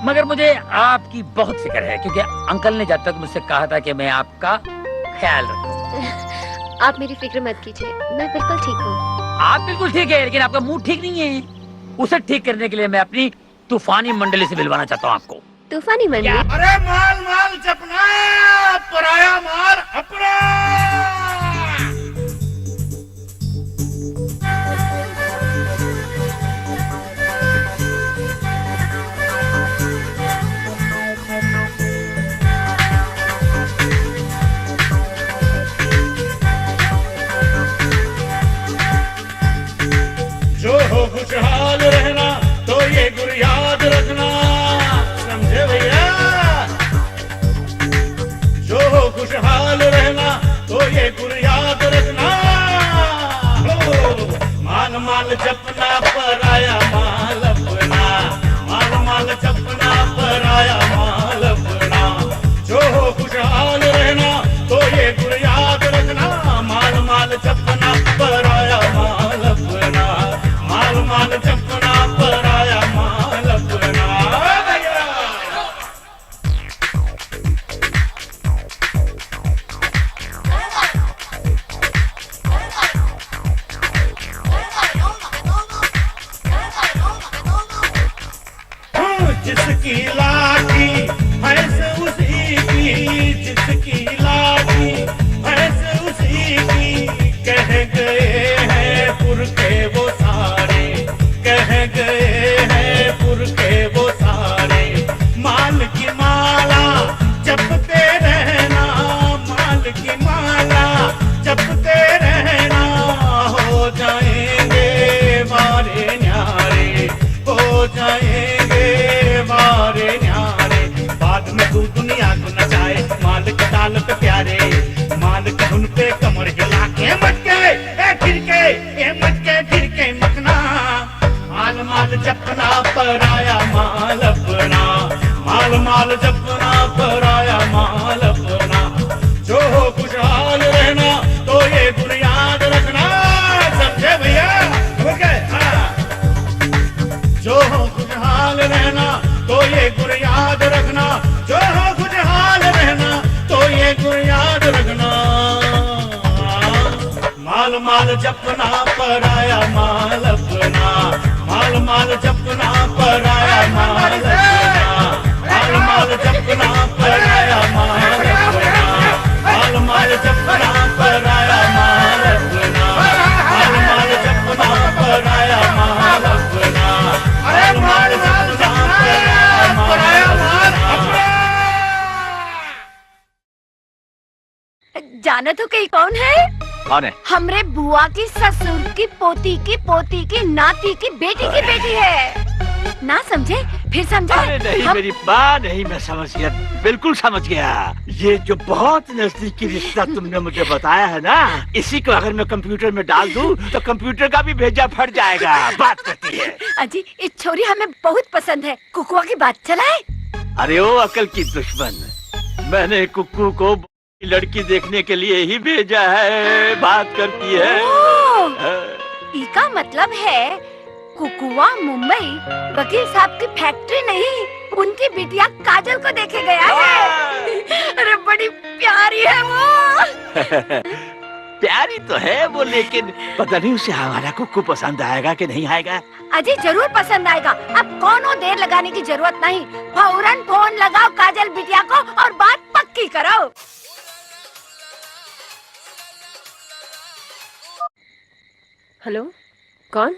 मगर मुझे आपकी बहुत फिक्र है, क्योंकि अंकल ने जब तक मुझसे कहा था कि मैं आपका ख्याल रखूं। आप मेरी फिक्र मत कीजिए, मैं बिल्कुल ठीक हूँ। आप बिल्कुल ठीक है, लेकिन आपका मूड ठीक नहीं है। उसे ठीक करने के लिए मैं अपनी तूफानी मंडली से मिलवाना चाहता हूँ आपको। तूफानी मंडली? अरे माल माल जपना, पराया मार अपना। जो हो खुशहाल रहना तो ये गुर याद रखना, समझे भैया? जो हो खुशहाल रहना तो ये गुर याद रखना। माल माल जपना, पराया माल अपना। माल माल जपना, पराया माल अपना। जो हो खुशहाल रहना तो ये गुर याद रखना। माल माल जपना, पराया माल अपना। माल माल जपना, पराया माल अपना। जिसकी लाठी भैंस उसी की, जिसकी लाठी भैंस उसी की। कह गए हैं पुरखे वो सारे, कह गए हैं पुरखे वो सारे। माल की माला जपते रहना, माल की माला जपते रहना। हो जाएंगे मारे न्यारे, हो जाएंगे मारे न्यारे। बाद में तू दुनिया को नचाए, माल के ताल पे प्यारे। माल के धुन पे कमर हिला के मटके खिड़के, ये मटके खिड़के मखना। माल माल जपना, पराया माल अपना। माल माल जपना, पराया माल अपना। जो हो खुशहाल रहना तो ये गुण याद रखना, समझे भैया? ओके, हाँ। जो हो खुशहाल रहना तो ये गुण याद रखना। जो हो खुशहाल रहना तो ये गुण याद रखना। माल माल जपना, पराया माल अपना। माल माल जपना, पराया माल अपना। माल माल जपना, पराया माल अपना। माल माल जपना, पराया माल अपना। माल माल जपना, पराया माल अपना। अरे माल माल जपना, पराया माल अपना। जाना तो कहीं कौन है? कौन है? हमरे बुआ की ससुर की पोती की नाती की बेटी है। ना समझे? फिर समझा? अरे नहीं मेरी माँ, नहीं, मैं समझ गया, बिल्कुल समझ गया। ये जो बहुत नजदीकी रिश्ता तुमने मुझे बताया है ना, इसी को अगर मैं कंप्यूटर में डाल दूं तो कंप्यूटर का भी भेजा फट जाएगा। बात करती है। अजी इस छोरी हमें बहुत पसंद है, कुकुआ की बात चलाए। अरे ओ अकल की दुश्मन, मैंने कुक्कू को लड़की देखने के लिए ही भेजा है, बात करती है। इसका मतलब है कुकुआ मुंबई वकील साहब की फैक्ट्री नहीं, उनकी बिटिया काजल को देखे गया है। अरे बड़ी प्यारी है वो। प्यारी तो है वो, लेकिन पता नहीं उसे हमारा कुक्कू पसंद आएगा कि नहीं आएगा। अजी जरूर पसंद आएगा। अब कोनो देर लगाने की जरूरत नहीं, फौरन फोन लगाओ काजल बिटिया को और बात पक्की करो। हेलो, कौन?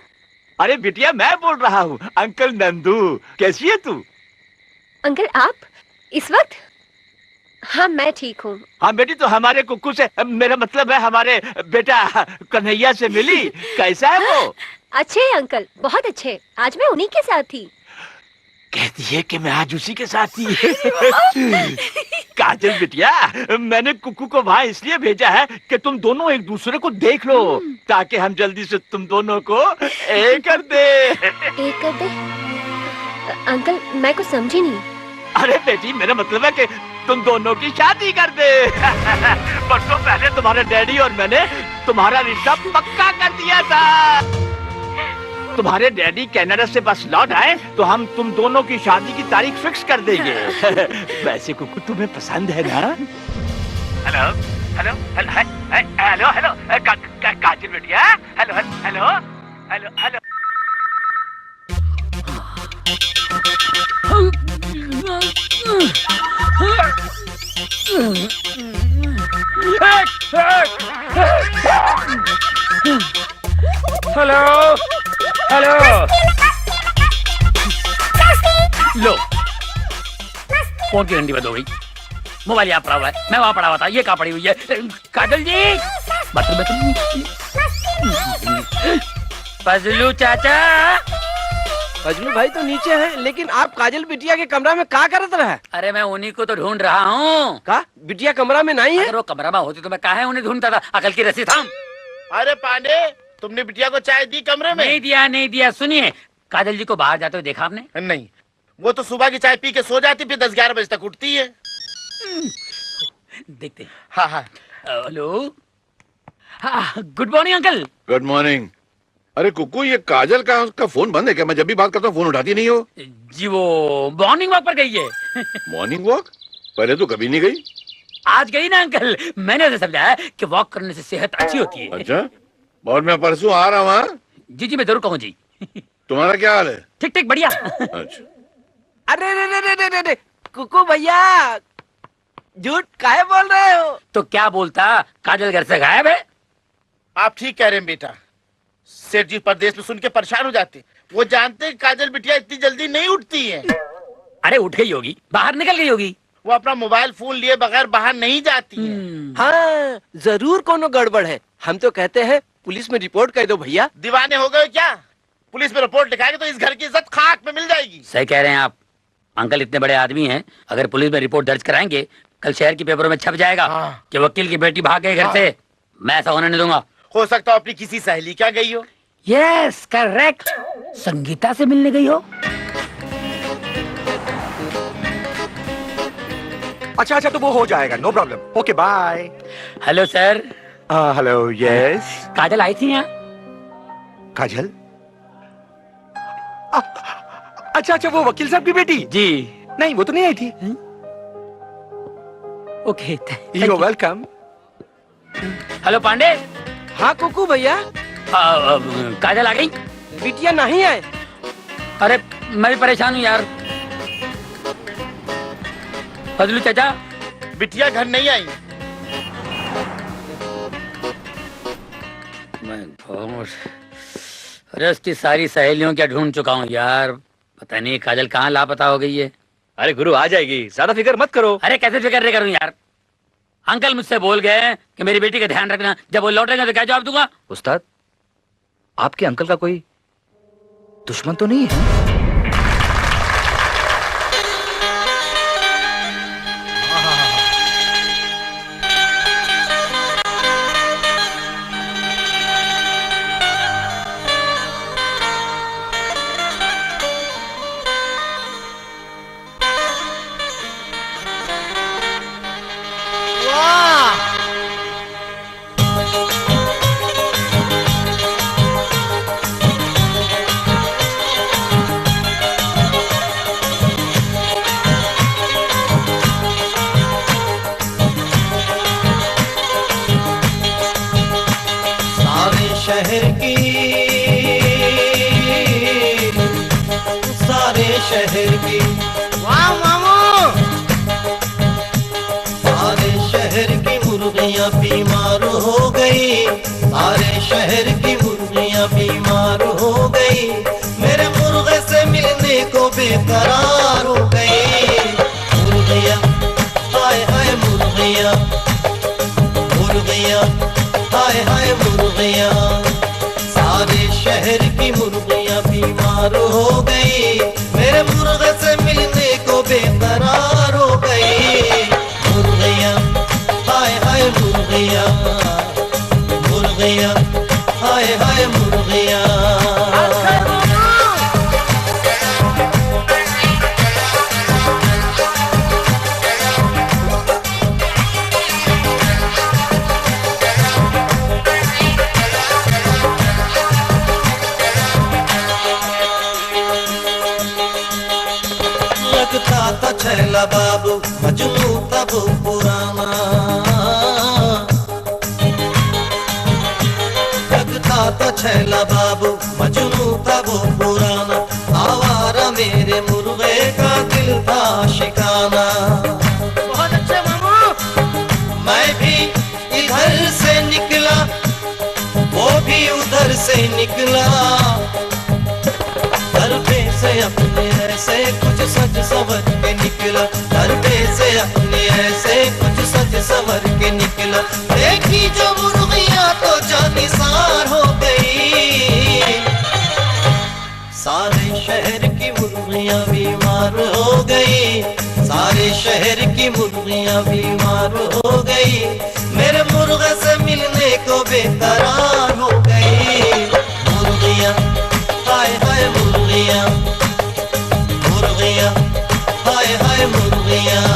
अरे बिटिया मैं बोल रहा हूँ, अंकल नंदू। कैसी है तू? अंकल आप इस वक्त? हाँ मैं ठीक हूँ। हाँ बेटी, तो हमारे कुक्कू से, मेरा मतलब है हमारे बेटा कन्हैया से मिली? कैसा है वो? अच्छे हैं अंकल, बहुत अच्छे। आज मैं उन्हीं के साथ थी। कहती है कि मैं आज उसी के साथ ही। काजल बिटिया, मैंने कुक्कू को वहाँ इसलिए भेजा है कि तुम दोनों एक दूसरे को देख लो, ताकि हम जल्दी से तुम दोनों को एक कर दे। एक कर दे? अंकल मैं कुछ समझी नहीं। अरे बेटी, मेरा मतलब है कि तुम दोनों की शादी कर दे। बरसों पहले तुम्हारे डैडी और मैंने तुम्हारा रिश्ता पक्का कर दिया था। तुम्हारे डैडी कनाडा से बस लौट आए तो हम तुम दोनों की शादी की तारीख फिक्स कर देंगे। वैसे कुक्कू तुम्हें पसंद है ना? Hello hello hello hello hello Kajal बिटिया, hello hello hello hello. Hello hello, लो फोन की घंटी बंद हो गई। मोबाइल यहाँ पड़ा हुआ है, मैं वहाँ पड़ा हुआ था, ये कहाँ पड़ी हुई है? काजल जी, बाथरूम फजलू चाचा। फजलू भाई तो नीचे है, लेकिन आप काजल बिटिया के कमरा में क्या करत रहे? अरे मैं उन्हीं को तो ढूंढ रहा हूँ। का बिटिया कमरा में नहीं है? अगर वो कमरा में होती तो मैं काहे उन्हें ढूंढता था? अकल की रस्सी थाम। अरे पांडे, तुमने बिटिया को चाय दी कमरे में? नहीं दिया। सुनिए, काजल जी को बाहर जाते हुए देखा आपने? नहीं, वो तो सुबह की चाय पी के सो जाती, फिर 10-11 बजे तक उठती है। देखते। हाँ हाँ। Hello, good morning uncle. Good morning. अरे कुक्कू, ये काजल का उसका फोन बंद है क्या? मैं जब भी बात करता हूँ फोन उठाती नहीं हो। जी वो मॉर्निंग वॉक पर गई है। Morning walk? पहले तो कभी नहीं गई। आज गई ना अंकल, मैंने उसे समझाया कि वॉक करने से सेहत अच्छी होती है। अच्छा, और मैं परसों आ रहा हूँ। हाँ जी मैं जरूर कहूँ जी। तुम्हारा क्या हाल है? ठीक ठीक बढ़िया। अच्छा। अरे रे रे रे रे रे रे, कुकू भैया झूठ काहे बोल रहे हो? तो क्या बोलता, काजल घर से गायब है? आप ठीक कह रहे हैं बेटा। सेठ जी परदेश में सुन के परेशान हो जाते, वो जानते हैं काजल बिटिया इतनी जल्दी नहीं उठती है। अरे उठ गई होगी, बाहर निकल गई होगी। वो अपना मोबाइल फोन लिए बगैर बाहर नहीं जाती है। हाँ जरूर कोनो गड़बड़ है। हम तो कहते हैं पुलिस में रिपोर्ट कर दो भैया। दीवाने हो गए क्या? पुलिस में रिपोर्ट लिखाएंगे तो इस घर की इज्जत खाक में मिल जाएगी। सही कह रहे हैं आप। अंकल इतने बड़े आदमी हैं, अगर पुलिस में रिपोर्ट दर्ज कराएंगे, कल शहर के पेपरों में छप जाएगा कि वकील की बेटी भाग गई घर से। मैं ऐसा होने नहीं दूंगा। हो सकता है अपनी किसी सहेली क्या गई हो। यस करेक्ट, संगीता से मिलने गई हो। अच्छा तो वो हो जाएगा, no problem. Okay bye. Hello sir. Hello yes. Kajal आई थी यहाँ? काजल? अच्छा वो वकील साहब की बेटी? जी नहीं, वो तो नहीं आई थी। Okay you welcome. Hello Pandey. हाँ कुकू भैया। काजल आ गई? बिटिया नहीं है। अरे मैं भी परेशान हूँ यार। फजलू चाचा, बिटिया घर नहीं आई। अरे उसकी सारी सहेलियों क्या ढूंढ चुका हूँ यार, पता नहीं काजल कहाँ लापता हो गई है। अरे गुरु आ जाएगी, ज्यादा फिक्र मत करो। अरे कैसे फिक्र नहीं करूँ यार? अंकल मुझसे बोल गए कि मेरी बेटी का ध्यान रखना, जब वो लौटेंगे तो क्या जवाब दूंगा? उस्ताद, आपके अंकल का कोई दुश्मन तो नहीं है? सारे शहर की वाह मामू सारे शहर की मुर्गियां बीमार हो गई सारे शहर की मुर्गियां बीमार हो गई मेरे मुर्गे से मिलने को बेकरार हो गई मुर्गियां हाय हाय मुर्गियां मुर्गियां हाय हाय मुर्गियां सारे शहर की मुर्गियां बीमार हो गई मेरे मुर्गे से मिलने को बेकरार हो गई मुर्गियां हाय हाय मुर्गियां मुर्गियां हाय हाय मुर्गियां लगता था छैला बाबू मजनू था वो पुराना लगता था छैला बाबू मजनू था वो पुराना आवारा मेरे मुर्गे का दिल था शिकाना बहुत अच्छे मामू मैं भी इधर से निकला वो भी उधर से निकला दरबे से अपने ऐसे कुछ सज सवर के निकला दरबे से अपने ऐसे कुछ सज सवर के निकला देखी जो मुर्गियां तो जानिसार हो गई सारे शहर की मुर्गियां बीमार हो गई सारे शहर की मुर्गियां बीमार हो गई मेरे मुर्गे से मिलने को बेकरार हो गई मुर्गियां हाय हाय मुर्गियां मुर्गियां हाय हाय मुर्गियां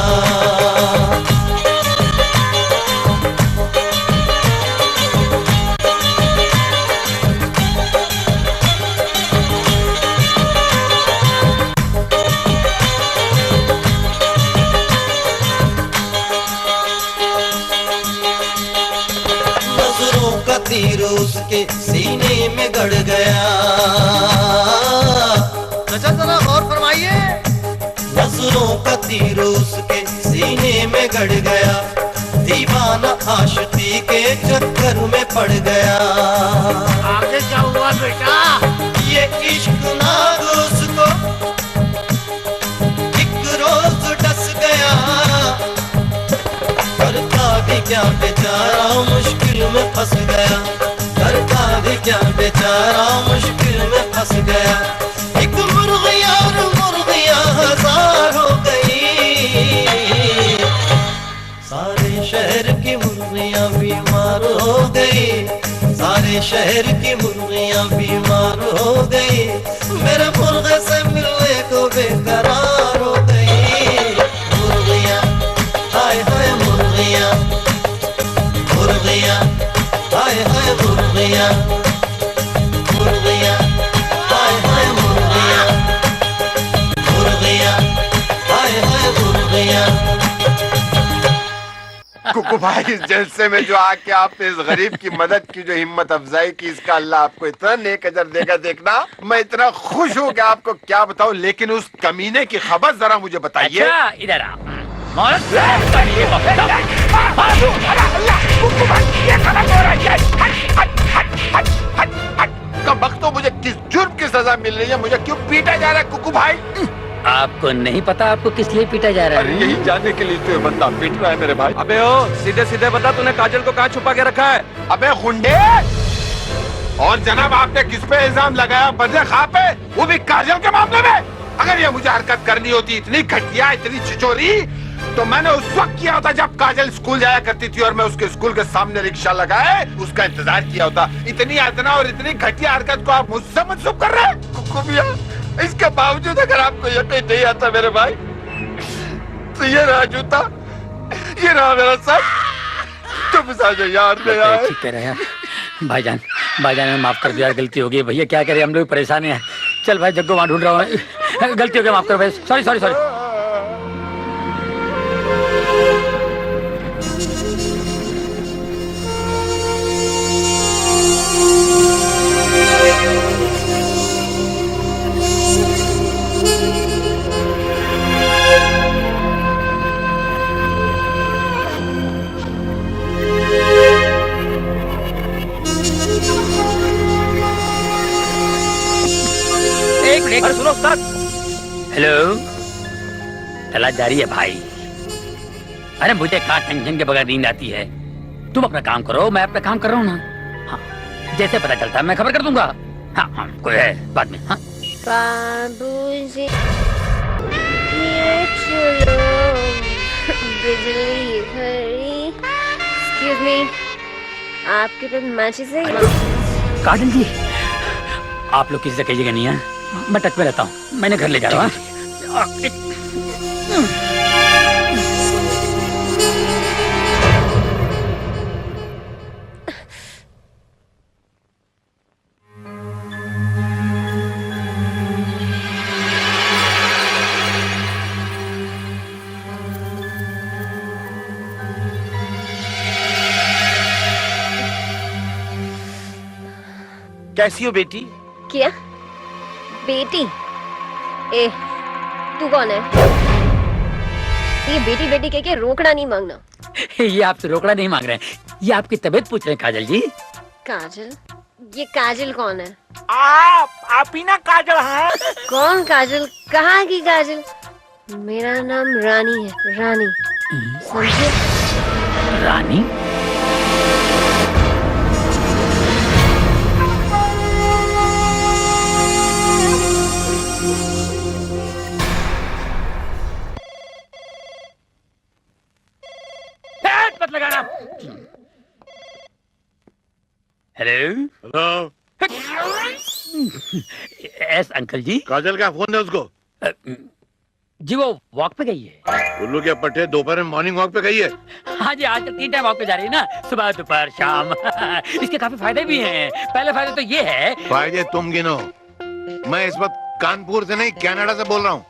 नजरों का तीर उसके सीने में गड़ गया अच्छा जरा गौर फरमाइए नजरों का तीर उसके सीने में गड़ गया दीवाना आशिकी के चक्कर में पड़ गया आगे क्या हुआ बेटा ये इश्क नाग उसको एक रोज डस गया करता भी क्या बेचारा मुश्किल में फंस गया करता भी क्या बेचारा मुश्किल में फंस गया एक मुर्गियां और मुर्गियां हजार हो गई सारे शहर की मुर्गियां बीमार हो गई सारे शहर की मुर्गियां बीमार हो गई मेरे मुर्गे से मिलने को बेकरार हो गई मुर्गियां हाय हाय मुर्गियां मुर्गियां हाय हाय मुर्गियां मुर्गियां हाय हाय मुर्गियां मुर्गियां हाय हाय मुर्गियां कुकू भाई इस जलसे में जो आके आपने इस गरीब की मदद की जो हिम्मत अफजाई की इसका अल्लाह आपको इतना नेक अजर देगा देखना मैं इतना खुश हूँ कि आपको क्या बताऊँ लेकिन उस कमीने की खबर जरा मुझे बताइए अच्छा इधर आ वक्त तो मुझे किस जुर्म की सजा मिल रही है मुझे क्यों पीटा जा रहा है कुकू भाई आपको नहीं पता आपको किस लिए पीटा जा रहा अरे है यही जानने के लिए तो ये बंदा पीट रहा है मेरे भाई अबे ओ सीधे सीधे बता तूने काजल को कहाँ छुपा के रखा है अबे गुंडे और जनाब आपने किस पे इल्जाम लगाया बदले खा पे वो भी काजल के मामले में अगर ये मुझे हरकत करनी होती इतनी घटिया इतनी छिचोरी तो मैंने उस वक्त किया होता जब काजल स्कूल जाया करती थी और मैं उसके स्कूल के सामने रिक्शा लगाए उसका इंतजार किया होता इतनी यातना और इतनी घटिया हरकत को आप मुझसे मंसूब कर रहे हैं कुकुबिया इसके बावजूद अगर आपको यकीन नहीं आता मेरे भाई तो ये रहा जूता ये रहा मेरा सर तुम साझे यार ले आए ठीक कह रहे हैं भाईजान भाईजान हमें माफ कर दिया गलती हो गई भैया क्या करें हम लोग परेशान हैं चल भाई जग्गो वहाँ ढूंढ रहा हूँ गलती हो गई माफ करो भाई sorry sorry sorry sir. Hello, तलाश जारी है भाई। अरे मुझे कहाँ टेंशन के बगैर नींद आती है। तुम अपना काम करो, मैं अपना काम कर रहा हूँ ना। हाँ, जैसे पता चलता है मैं खबर कर दूंगा। हाँ हाँ, कोई है बाद में। हाँ बाबूजी ये चलो बिजली घड़ी। एक्सक्यूज मी, आपके पास मैचेस है? काजल जी, आप लोग किसी से कहिएगा नहीं है, मैं टच में रहता हूँ। मैंने घर ले जा रहा हूँ। कैसी हो बेटी? क्या बेटी? ए, तू कौन है? ये बेटी बेटी कह के रोकड़ा नहीं मांगना। ये आपसे रोकड़ा नहीं मांग रहे हैं, ये आपकी तबीयत पूछ रहे हैं काजल जी। काजल? ये काजल कौन है? आप ही ना काजल है? कौन काजल? कहाँ की काजल? मेरा नाम रानी है, रानी। समझे? रानी? मत लगाना। हेलो हेलो, एस अंकल जी। काजल का फोन है उसको? जी वो वॉक पे गई है। उल्लू के पट्टे दोपहर में मॉर्निंग वॉक पे गई है। हाँ जी, आज 3 टाइम वॉक पे जा रही है ना, सुबह दोपहर शाम। इसके काफी फायदे भी हैं। पहले फायदा तो ये है। फायदे तुम गिनो, मैं इस वक्त कानपुर से नहीं कनाडा से बोल रहा हूँ,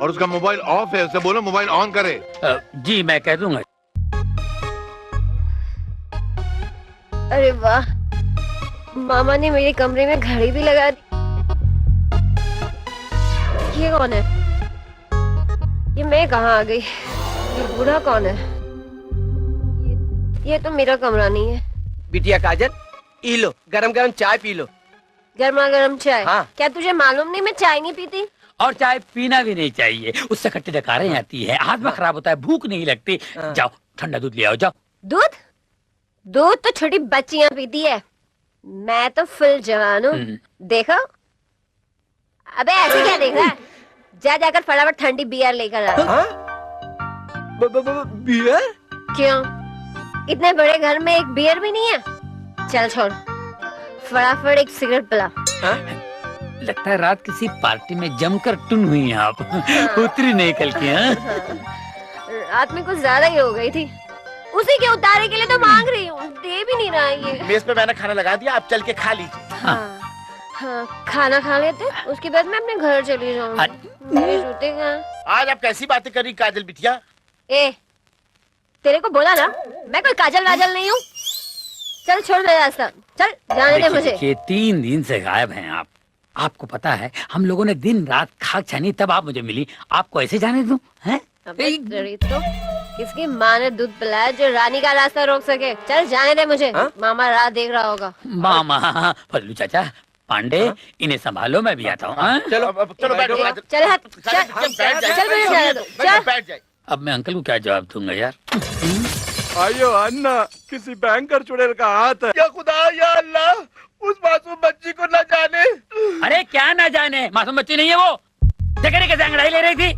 और उसका मोबाइल ऑफ है, उसे बोलो मोबाइल ऑन करे। जी मैं कह दूंगा। अरे वाह, मामा ने मेरे कमरे में घड़ी भी लगा दी। ये कौन है? ये मैं कहाँ आ गई? ये बूढ़ा कौन है? ये तो मेरा कमरा नहीं है। बिटिया काजल, ई लो गरम गरम चाय पी लो। गर्मा गर्म चाय? हाँ। क्या तुझे मालूम नहीं मैं चाय नहीं पीती? और चाय पीना भी नहीं चाहिए, उससे खट्टी डकारें आती है, हाथ में खराब होता है, भूख नहीं लगती। जाओ ठंडा दूध ले आओ, जाओ। दूध? दूध तो छोटी बच्चियां पीती है, मैं तो फुल जवान हूँ। देखो। अबे ऐसे क्या देख रहा है? जा जाकर फटाफट ठंडी बियर लेकर आ। बियर? क्यों? इतने बड़े घर में एक बियर भी नहीं है? चल छोड़, फटाफट एक सिगरेट पिला। लगता है रात किसी पार्टी में जमकर टुन हुई हैं आप। उतरी नहीं कल की। रात में कुछ ज्यादा ही हो गई थी, उसी के उतारे के लिए तो मांग रही हूँ, दे भी नहीं रहा है ये। मेज पे मैंने खाना लगा दिया, आप चल के खा लीजिए। हाँ, खाना खा लेते, उसके बाद मैं अपने घर चली जाऊंगी। मेरे जूते कहाँ? आज आप कैसी बातें कर रही काजल बिटिया? ए, तेरे को बोला ना, मैं कोई काजल वाजल नहीं हूँ। चल छोड़ दे रास्ता, चल जाने दे मुझे। देखिए 3 दिन से गायब हैं आप। आपको पता है हम लोगों ने दिन रात खाक छानी, तब आप मुझे मिली। आपको ऐसे जाने दूं? हैं? अबे गरीब तो किसकी माँ ने दूध पिलाया जो रानी का रास्ता रोक सके? चल जाने दे मुझे। मामा राह देख रहा होगा। मामा, फल्लू चाचा, पांडे, इन्हें संभालो, मैं भी आता हूँ। चलो चलो बैठो। चल हट, चल बैठ जाए। अब मैं अंकल को क्या जवाब दूंगा यार? आयो अन्ना, किसी बैंकर चुड़ैल का हाथ है। या खुदा या अल्लाह, उस मासूम बच्ची को न जाने। अरे क्या ना जाने, मासूम बच्ची नहीं है वो। जगह कैसे अंगड़ाई ले रही थी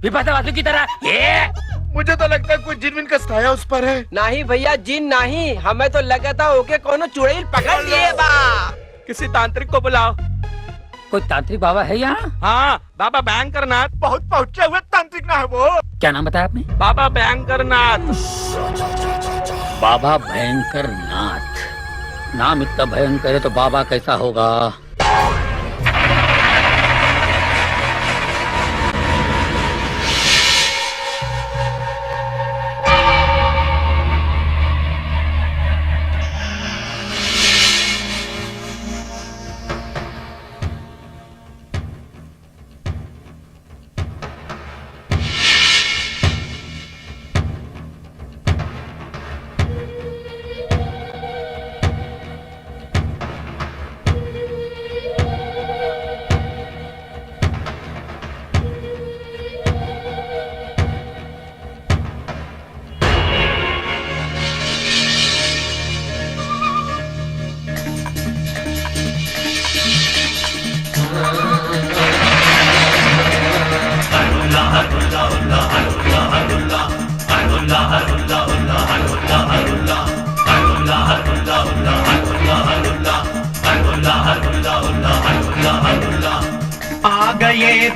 विपाशा वासु की तरह। ये मुझे तो लगता है कोई जिन का साया उस पर है। नहीं भैया, जिन नहीं, हमें तो लगा था ओके कोनो चुड़ैल पकड़ लिए बा। किसी तांत्रिक को बुलाओ। कोई तांत्रिक बाबा है यहाँ? हाँ, बाबा बैंकरनाथ। बहुत पहुंचे हुए तांत्रिक ना है वो। क्या नाम बताया आपने? बाबा बैंकरनाथ। बाबा भयंकर नाथ। नाम इतना भयंकर है तो बाबा कैसा होगा?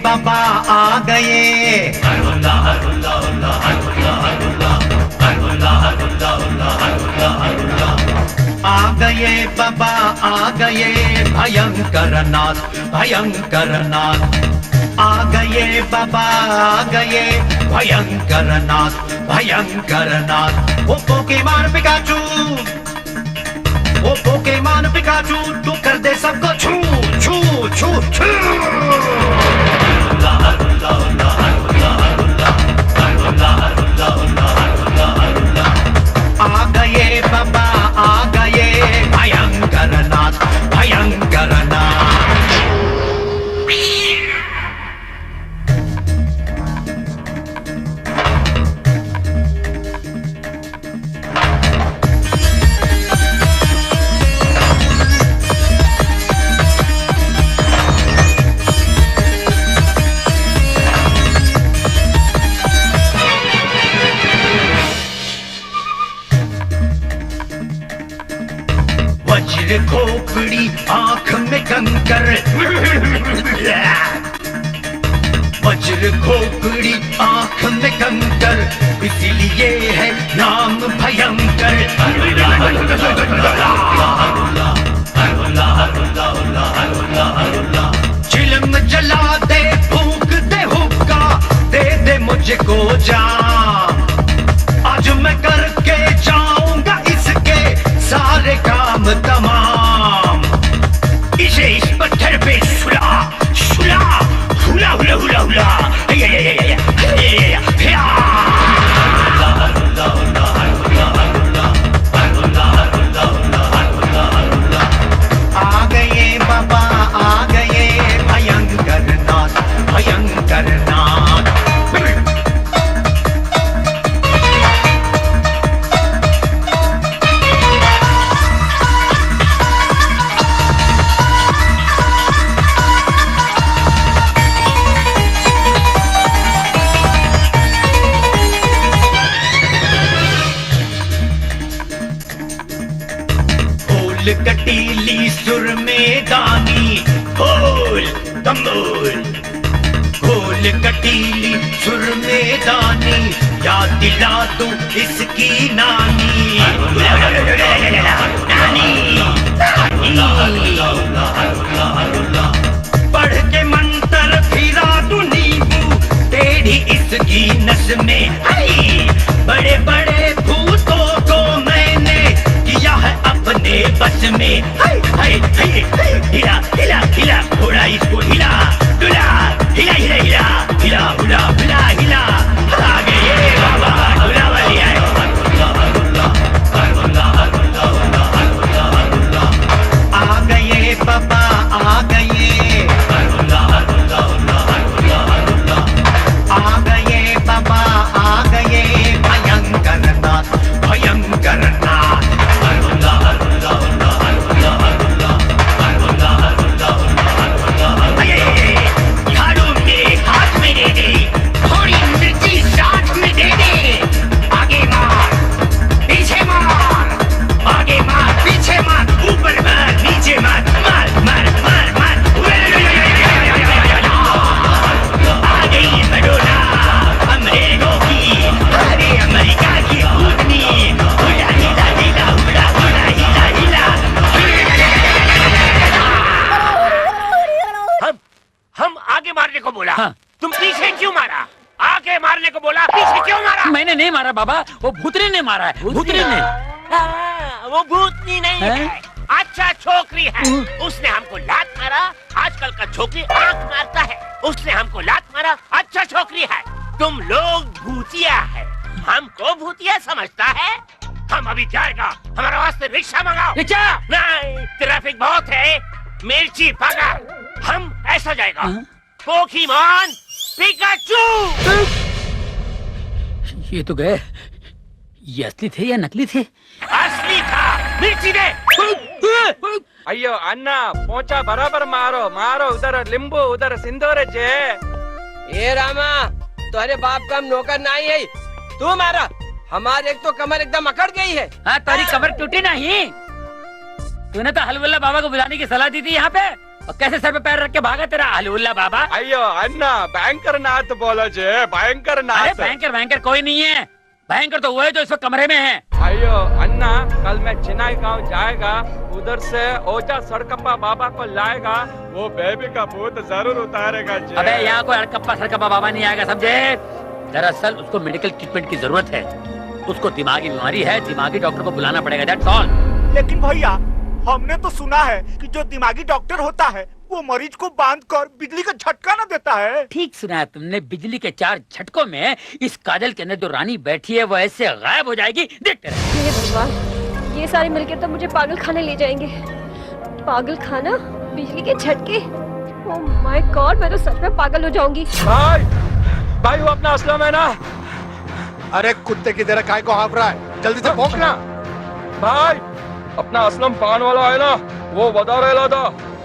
बाबा आ गए। आ गए बाबा आ गए, भयंकर नाथ भयंकर नाथ। आ गए बाबा आ गए, भयंकर नाथ भयंकर नाथ। वो पोकेमॉन पिकाचू, वो पोकेमॉन पिकाचू, तू कर दे सबको छू छू छू छू। आ गए बाबा आ गए, भयंकर नाथ भयंकर नाथ। वज्र खोपड़ी आंख में कंकर, वज्र खोपड़ी आंख में कंकर, इसलिए है नाम भयंकर। चिलम जला दे फूंक दे हुक्का, दे दे मुझको जान। आज मैं करके जाऊंगा इसके सारे काम तमाम। इसे इस पत्थर पे सुला सुला हुला हुला हुला हुला। आ गए बाबा आ गए, भयंकर नाथ भयंकर नाथ। कटीली सुर में दानी खोल कमोल, खोल कटीली सुर में दानी, याद दिला तू इसकी नानी। पढ़ के मंत्र फिरा तू नींबू, टेढ़ी इसकी नस में आई। बड़े बड़े भूतों को मैंने किया है अपने बस में। हाय हाय हाय हाय, हिला हिला हिला घोड़ा इसको हिला डुला, हिला हिला हिला हिला हुला हुला हिला। आ गए बाबा डुला वाली है। आ गए बाबा आ गए, आ गए बाबा आ गए, भयंकर नाथ भयंकर नाथ। झाड़ू में हाथ में दे दे, थोड़ी मिर्ची साथ में दे दे। आगे मार पीछे मार, आगे मार पीछे मार, ऊपर मार नीचे मार, मार मार मार मार। आ गई मडोना अमरीका की, अरे अमेरिका की भूतनी। हुला हिला हिला हुला हुला हिला हिला। हम आगे मारने को बोला, तुम पीछे क्यों मारा? आगे मारने को बोला, पीछे क्यों मारा? मैंने नहीं मारा बाबा, वो भूतनी ने मारा है, भूतनी ने। वो भूतनी नहीं है, अच्छा छोकरी है। उसने हमको लात मारा, आजकल का छोकरी आंख मारता है। उसने हमको लात मारा, अच्छा छोकरी है। तुम लोग भूतिया है, हमको भूतिया समझता है। हम अभी जाएगा, हमारे वास्ते रिक्शा मंगाओ। रिक्शा नहीं, ट्रैफिक बहुत है। मिर्ची पका, हम ऐसा जाएगा। Pokemon Pikachu. ये तो गए, ये असली थे या नकली थे? असली था, मिर्ची दे। अयो अन्ना पोचा बराबर मारो मारो, उधर लींबू उधर सिंदूर जे। ए रामा, तुम्हारे बाप का हम नौकर नहीं है, तू मारा। हमारे एक तो कमर एकदम अकड़ गई है। हाँ, तारी कमर टूटी नहीं। तूने तो हलवल्ला बाबा को बुलाने की सलाह दी थी यहाँ पे। और कैसे सर पे पैर रख के भागा तेरा हलुल्ला बाबा? अयो अन्ना बैंकर नाथ बोलो जे बैंकर अरे नाथ बैंकर कोई नहीं है, भयंकर तो वो है जो इस वक्त कमरे में है। अयो अन्ना कल मैं चिनाई गांव जाएगा, उधर से ओजा सड़कप्पा बाबा को लाएगा, वो बेबी का भूत जरूर उतारेगा जी। अबे यहाँ कोई अड़कप्पा सड़कप्पा बाबा नहीं आएगा, समझे? दरअसल उसको मेडिकल ट्रीटमेंट की जरूरत है, उसको दिमागी बीमारी है, दिमागी डॉक्टर को बुलाना पड़ेगा, दैट्स ऑल। लेकिन भैया हमने तो सुना है कि जो दिमागी डॉक्टर होता है वो मरीज को बांधकर बिजली का झटका ना देता है। ठीक सुना है तुमने, बिजली के 4 झटकों में इस काजल के अंदर जो रानी बैठी है वो ऐसे गायब हो जाएगी, देखते रहे। हे भगवान, ये सारे मिलकर तो मुझे पागल खाने ले जाएंगे। पागल खाना, बिजली के झटके, ओह माय गॉड, मैं तो सच में पागल हो जाऊंगी। भाई वो अपना असलम है ना? अरे कुत्ते की तरह काय को हाँफ रहा है, जल्दी से भौंकना। भाई अपना असलम पान वाला है ना, वो बता रहा था,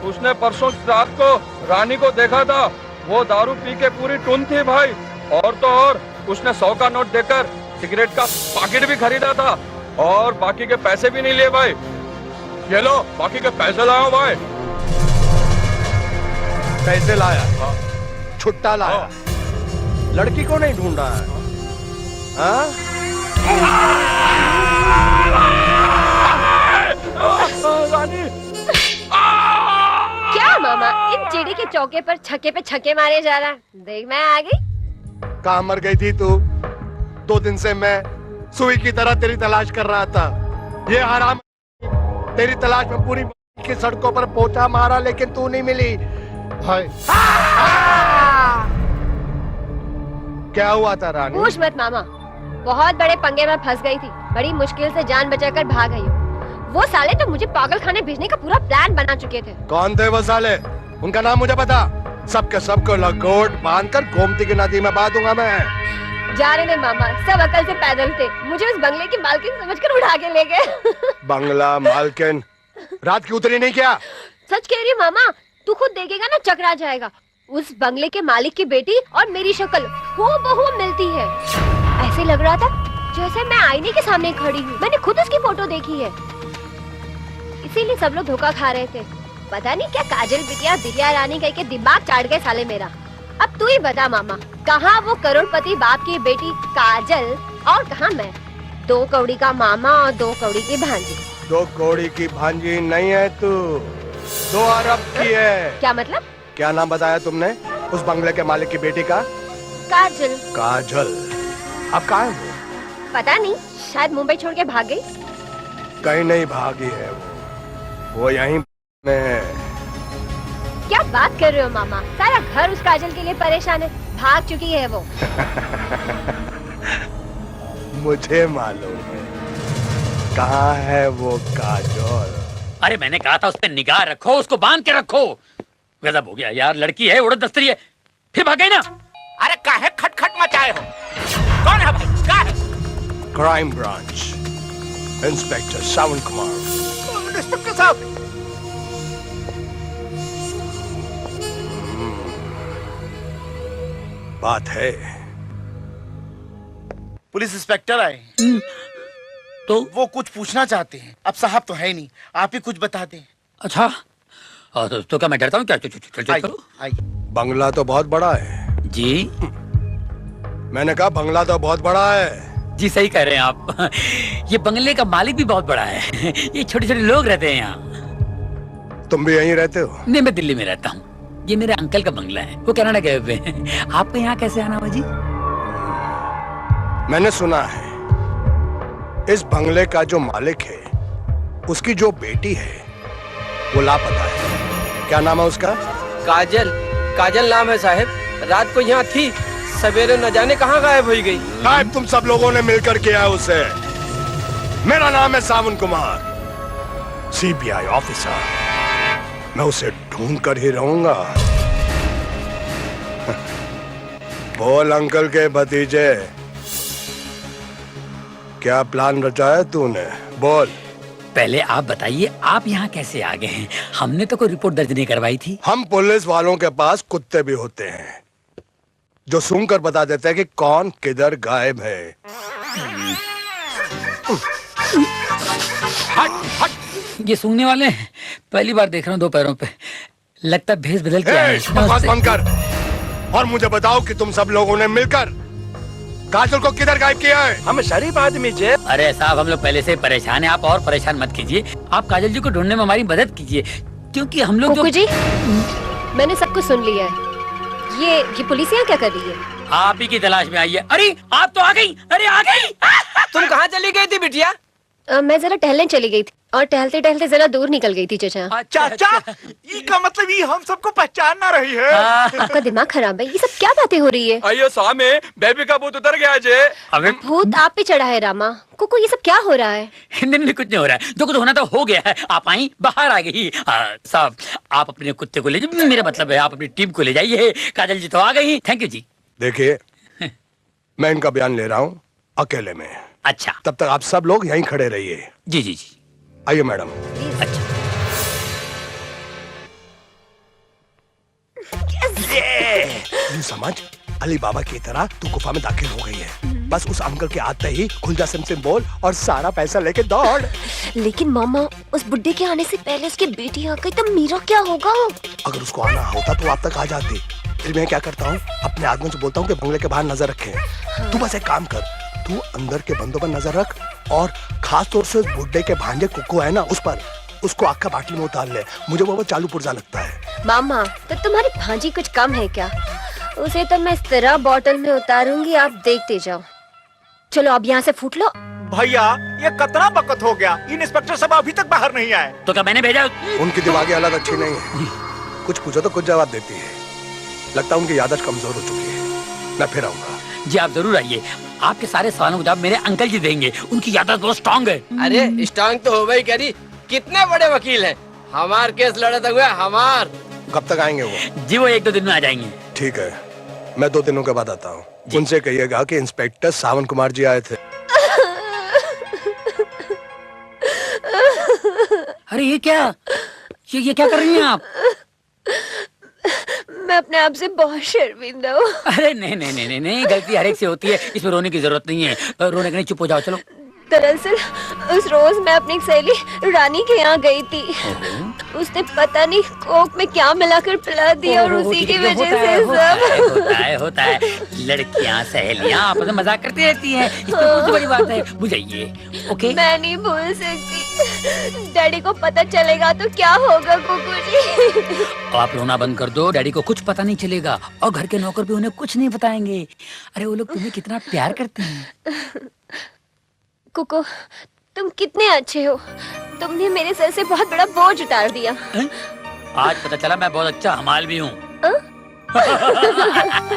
उसने परसों रात को रानी को देखा था, वो दारू पी के पूरी टुन थी भाई। और तो और उसने 100 का नोट देकर सिगरेट का पैकेट भी खरीदा था और बाकी के पैसे भी नहीं लिए भाई। ये लो बाकी के पैसे लाओ भाई। पैसे लाया, छुट्टा लाया, लड़की को नहीं ढूंढ रहा है, हाँ? रानी क्या मामा, इन चिड़ी के चौके पर छक्के मारे जा रहा? देख मैं आ गई। कहाँ मर गई थी तू? 2 दिन से मैं सुई की तरह तेरी तलाश कर रहा था। ये हराम तेरी तलाश में पूरी की सड़कों पर पोछा मारा, लेकिन तू नहीं मिली। भाई क्या हुआ था रानी? पूछ मत मामा, बहुत बड़े पंगे में फंस गई थी, बड़ी मुश्किल से जान बचाकर भाग गई हूँ। वो साले तो मुझे पागल खाने भेजने का पूरा प्लान बना चुके थे। कौन थे वो साले? उनका नाम मुझे पता। सबके सबको लंगोट बांधकर गोमती की नदी में बहा दूंगा मैं। जा रहे थे मामा, सब अकल से पैदल थे, मुझे उस बंगले की मालकिन समझकर उठा के ले गए। बंगला मालकिन रात की उतरी नहीं क्या? सच कह रही हूँ मामा, तू खुद देखेगा ना, चकरा जाएगा। उस बंगले के मालिक की बेटी और मेरी शक्ल हूबहू मिलती है। ऐसे लग रहा था जैसे मैं आईने के सामने खड़ी हूँ। मैंने खुद उसकी फोटो देखी है, इसीलिए सब लोग धोखा खा रहे थे। पता नहीं क्या काजल बिटिया बिटिया रानी कह के दिमाग चाट गए साले मेरा। अब तू ही बता मामा, कहाँ वो करोड़पति बाप की बेटी काजल और कहाँ मैं? 2 कौड़ी का मामा और 2 कौड़ी की भांजी। 2 कौड़ी की भांजी नहीं है तू, 2 अरब की है। क्या मतलब? क्या नाम बताया तुमने उस बंगले के मालिक की बेटी का? काजल। काजल अब कहाँ है वो? पता नहीं, शायद मुंबई छोड़ के भाग गई। कहीं नहीं भागी है वो यहीं में है। क्या बात कर रहे हो मामा, सारा घर उस काजल के लिए परेशान है, भाग चुकी है वो। मुझे मालूम है कहाँ है वो काजल। अरे मैंने कहा था उस पे निगाह रखो, उसको बांध के रखो। गजब हो गया यार, लड़की है, उड़द दस्तरी है, फिर भाग गई ना। अरे काहे खटखट मचाए हो? कौन है भाई? क्या है? क्राइम ब्रांच इंस्पेक्टर सावन कुमार। इंस्पेक्टर साहब, बात है। पुलिस इंस्पेक्टर आए तो वो कुछ पूछना चाहते हैं। अब साहब तो है नहीं, आप ही कुछ बता दें। अच्छा तो क्या मैं डरता हूँ क्या? चल करो। बंगला तो बहुत बड़ा है जी। मैंने कहा बंगला तो बहुत बड़ा है। जी सही कह रहे हैं आप। ये बंगले का मालिक भी बहुत बड़ा है। ये छोटे छोटे लोग रहते हैं यहाँ। तुम भी यहीं रहते हो? नहीं, मैं दिल्ली में रहता हूँ। ये मेरे अंकल का बंगला है, वो कनाडा गए हुए हैं। आपको यहाँ कैसे आना हुआ जी? मैंने सुना है इस बंगले का जो मालिक है उसकी जो बेटी है वो लापता है। क्या नाम है उसका? काजल। काजल नाम है साहब, रात को यहाँ थी, सवेरे न जाने कहाँ गायब हो गई। गायब तुम सब लोगों ने मिलकर किया है उसे। मेरा नाम है सावन कुमार, सीबीआई ऑफिसर। मैं उसे ढूंढ कर ही रहूंगा। बोल अंकल के भतीजे, क्या प्लान रचा है तूने? बोल। पहले आप बताइए, आप यहाँ कैसे आ गए हैं? हमने तो कोई रिपोर्ट दर्ज नहीं करवाई थी। हम पुलिस वालों के पास कुत्ते भी होते हैं जो सूंघकर बता देते हैं कि कौन किधर गायब है। हट हट, ये सूंघने वाले हैं? पहली बार देख रहा हूँ 2 पैरों पे। लगता है भेस बदल के आए हैं। बकवास बंद कर और मुझे बताओ कि तुम सब लोगों ने मिलकर काजल को किधर गायब किया है? हम शरीफ आदमी जे। अरे साहब हम लोग पहले से परेशान हैं, आप और परेशान मत कीजिए। आप काजल जी को ढूंढने में हमारी मदद कीजिए, क्योंकि हम लोग कुकू जी, मैंने सब कुछ सुन लिया है। ये पुलिस यहाँ क्या कर रही है? आप ही की तलाश में आई है। अरे आप तो आ गई, अरे आ गई। तुम कहाँ चली गई थी बिटिया? मैं जरा टहलने चली गई थी और टहलते टहलते जरा दूर निकल गई थी चाचा। चाचा, का मतलब ये हम सबको पहचान ना रही है। आपका दिमाग खराब है, ये सब क्या बातें हो रही है? आइए सामने, बेबी का भूत उतर गया जे। अबे भूत आप पे चढ़ा है रामा। कुकू ये सब क्या हो रहा है? नहीं कुछ नहीं हो रहा है, जो कुछ होना था हो गया है। आप आई, बाहर आ गई। साहब आप अपने कुत्ते को ले जाइए, मेरा मतलब है आप अपनी टीम को ले जाइए। काजल जी तो आ गई। थैंक यू जी। देखिए मैं इनका बयान ले रहा हूँ अकेले में। अच्छा तब तक आप सब लोग यहीं खड़े रहिए। जी जी जी। आइए मैडम। अच्छा ये समझ, अली बाबा की तरह तू गुफा में दाखिल हो गई है। बस उस अंकल के आते ही खुल जा सिम बोल और सारा पैसा लेके दौड़। लेकिन मामा, उस बुड्ढे के आने से पहले उसकी बेटी आ गई तो मेरा क्या होगा? अगर उसको आना होता तो आप तक आ जाती। फिर मैं क्या करता हूँ, अपने आदमियों से बोलता हूँ कि बंगले के बाहर नजर रखे। तू बस एक काम कर, तू अंदर के बंदों पर नजर रख और खास तौर से उस बुड्ढे के भांजे कुकू है ना, उस पर उसको आग का बाटली में उतार ले। मुझे वो चालू पुर्जा लगता है। मामा तो तुम्हारी भांजी कुछ कम है क्या? उसे तो मैं इस तरह बोतल में उतारूंगी, आप देखते जाओ। चलो अब यहाँ से फूट लो। भैया ये कतना बकत हो गया, इन इंस्पेक्टर सब अभी तक बाहर नहीं आए। तो क्या मैंने भेजा? उनकी दिमागी हालत अच्छी नहीं है, कुछ पूछो तो कुछ जवाब देती है। लगता है उनकी याददाश्त कमजोर हो चुकी है। मैं फिर आऊंगा। जी आप जरूर आइए, आपके सारे सवालों का जवाब मेरे अंकल जी देंगे। उनकी याददाश्त बहुत स्ट्रांग है। अरे स्ट्रांग तो हो गई कह रही, कितने बड़े वकील हैं। हमार केस लड़त हुआ हमार। कब तक आएंगे वो? जी वो 1-2 दिन में आ जाएंगे। ठीक है, मैं 2 दिनों के बाद आता हूँ। उनसे कहिएगा कि इंस्पेक्टर सावन कुमार जी आए थे। अरे ये क्या, ये क्या कर रही हैं आप? मैं अपने आप से बहुत शर्मिंदा हूँ। अरे नहीं, गलती हर एक से होती है, इसमें रोने की जरूरत नहीं है। रोने के नहीं, चुप हो जाओ। चलो दरअसल उस रोज मैं अपनी सहेली रानी के यहाँ गई थी। उसने पता नहीं कोक में क्या मिलाकर पिला दिया और उसी की वजह से सब होता है। लड़कियाँ सहेलियाँ आपस में मजाक करती रहती हैं, इसमें कौन सी बड़ी बात है? बुझाइए। ओके मैं नहीं भूल सकती। डैडी को पता चलेगा तो क्या होगा कुकू जी? आप रोना बंद कर दो, डैडी को कुछ पता नहीं चलेगा और घर के नौकर भी उन्हें कुछ नहीं बताएंगे। अरे वो लोग तुम्हें कितना प्यार करते हैं। कुकू तुम कितने अच्छे हो, तुमने मेरे सर से बहुत बड़ा बोझ उतार दिया। आज पता चला मैं बहुत अच्छा हमाल भी हूँ।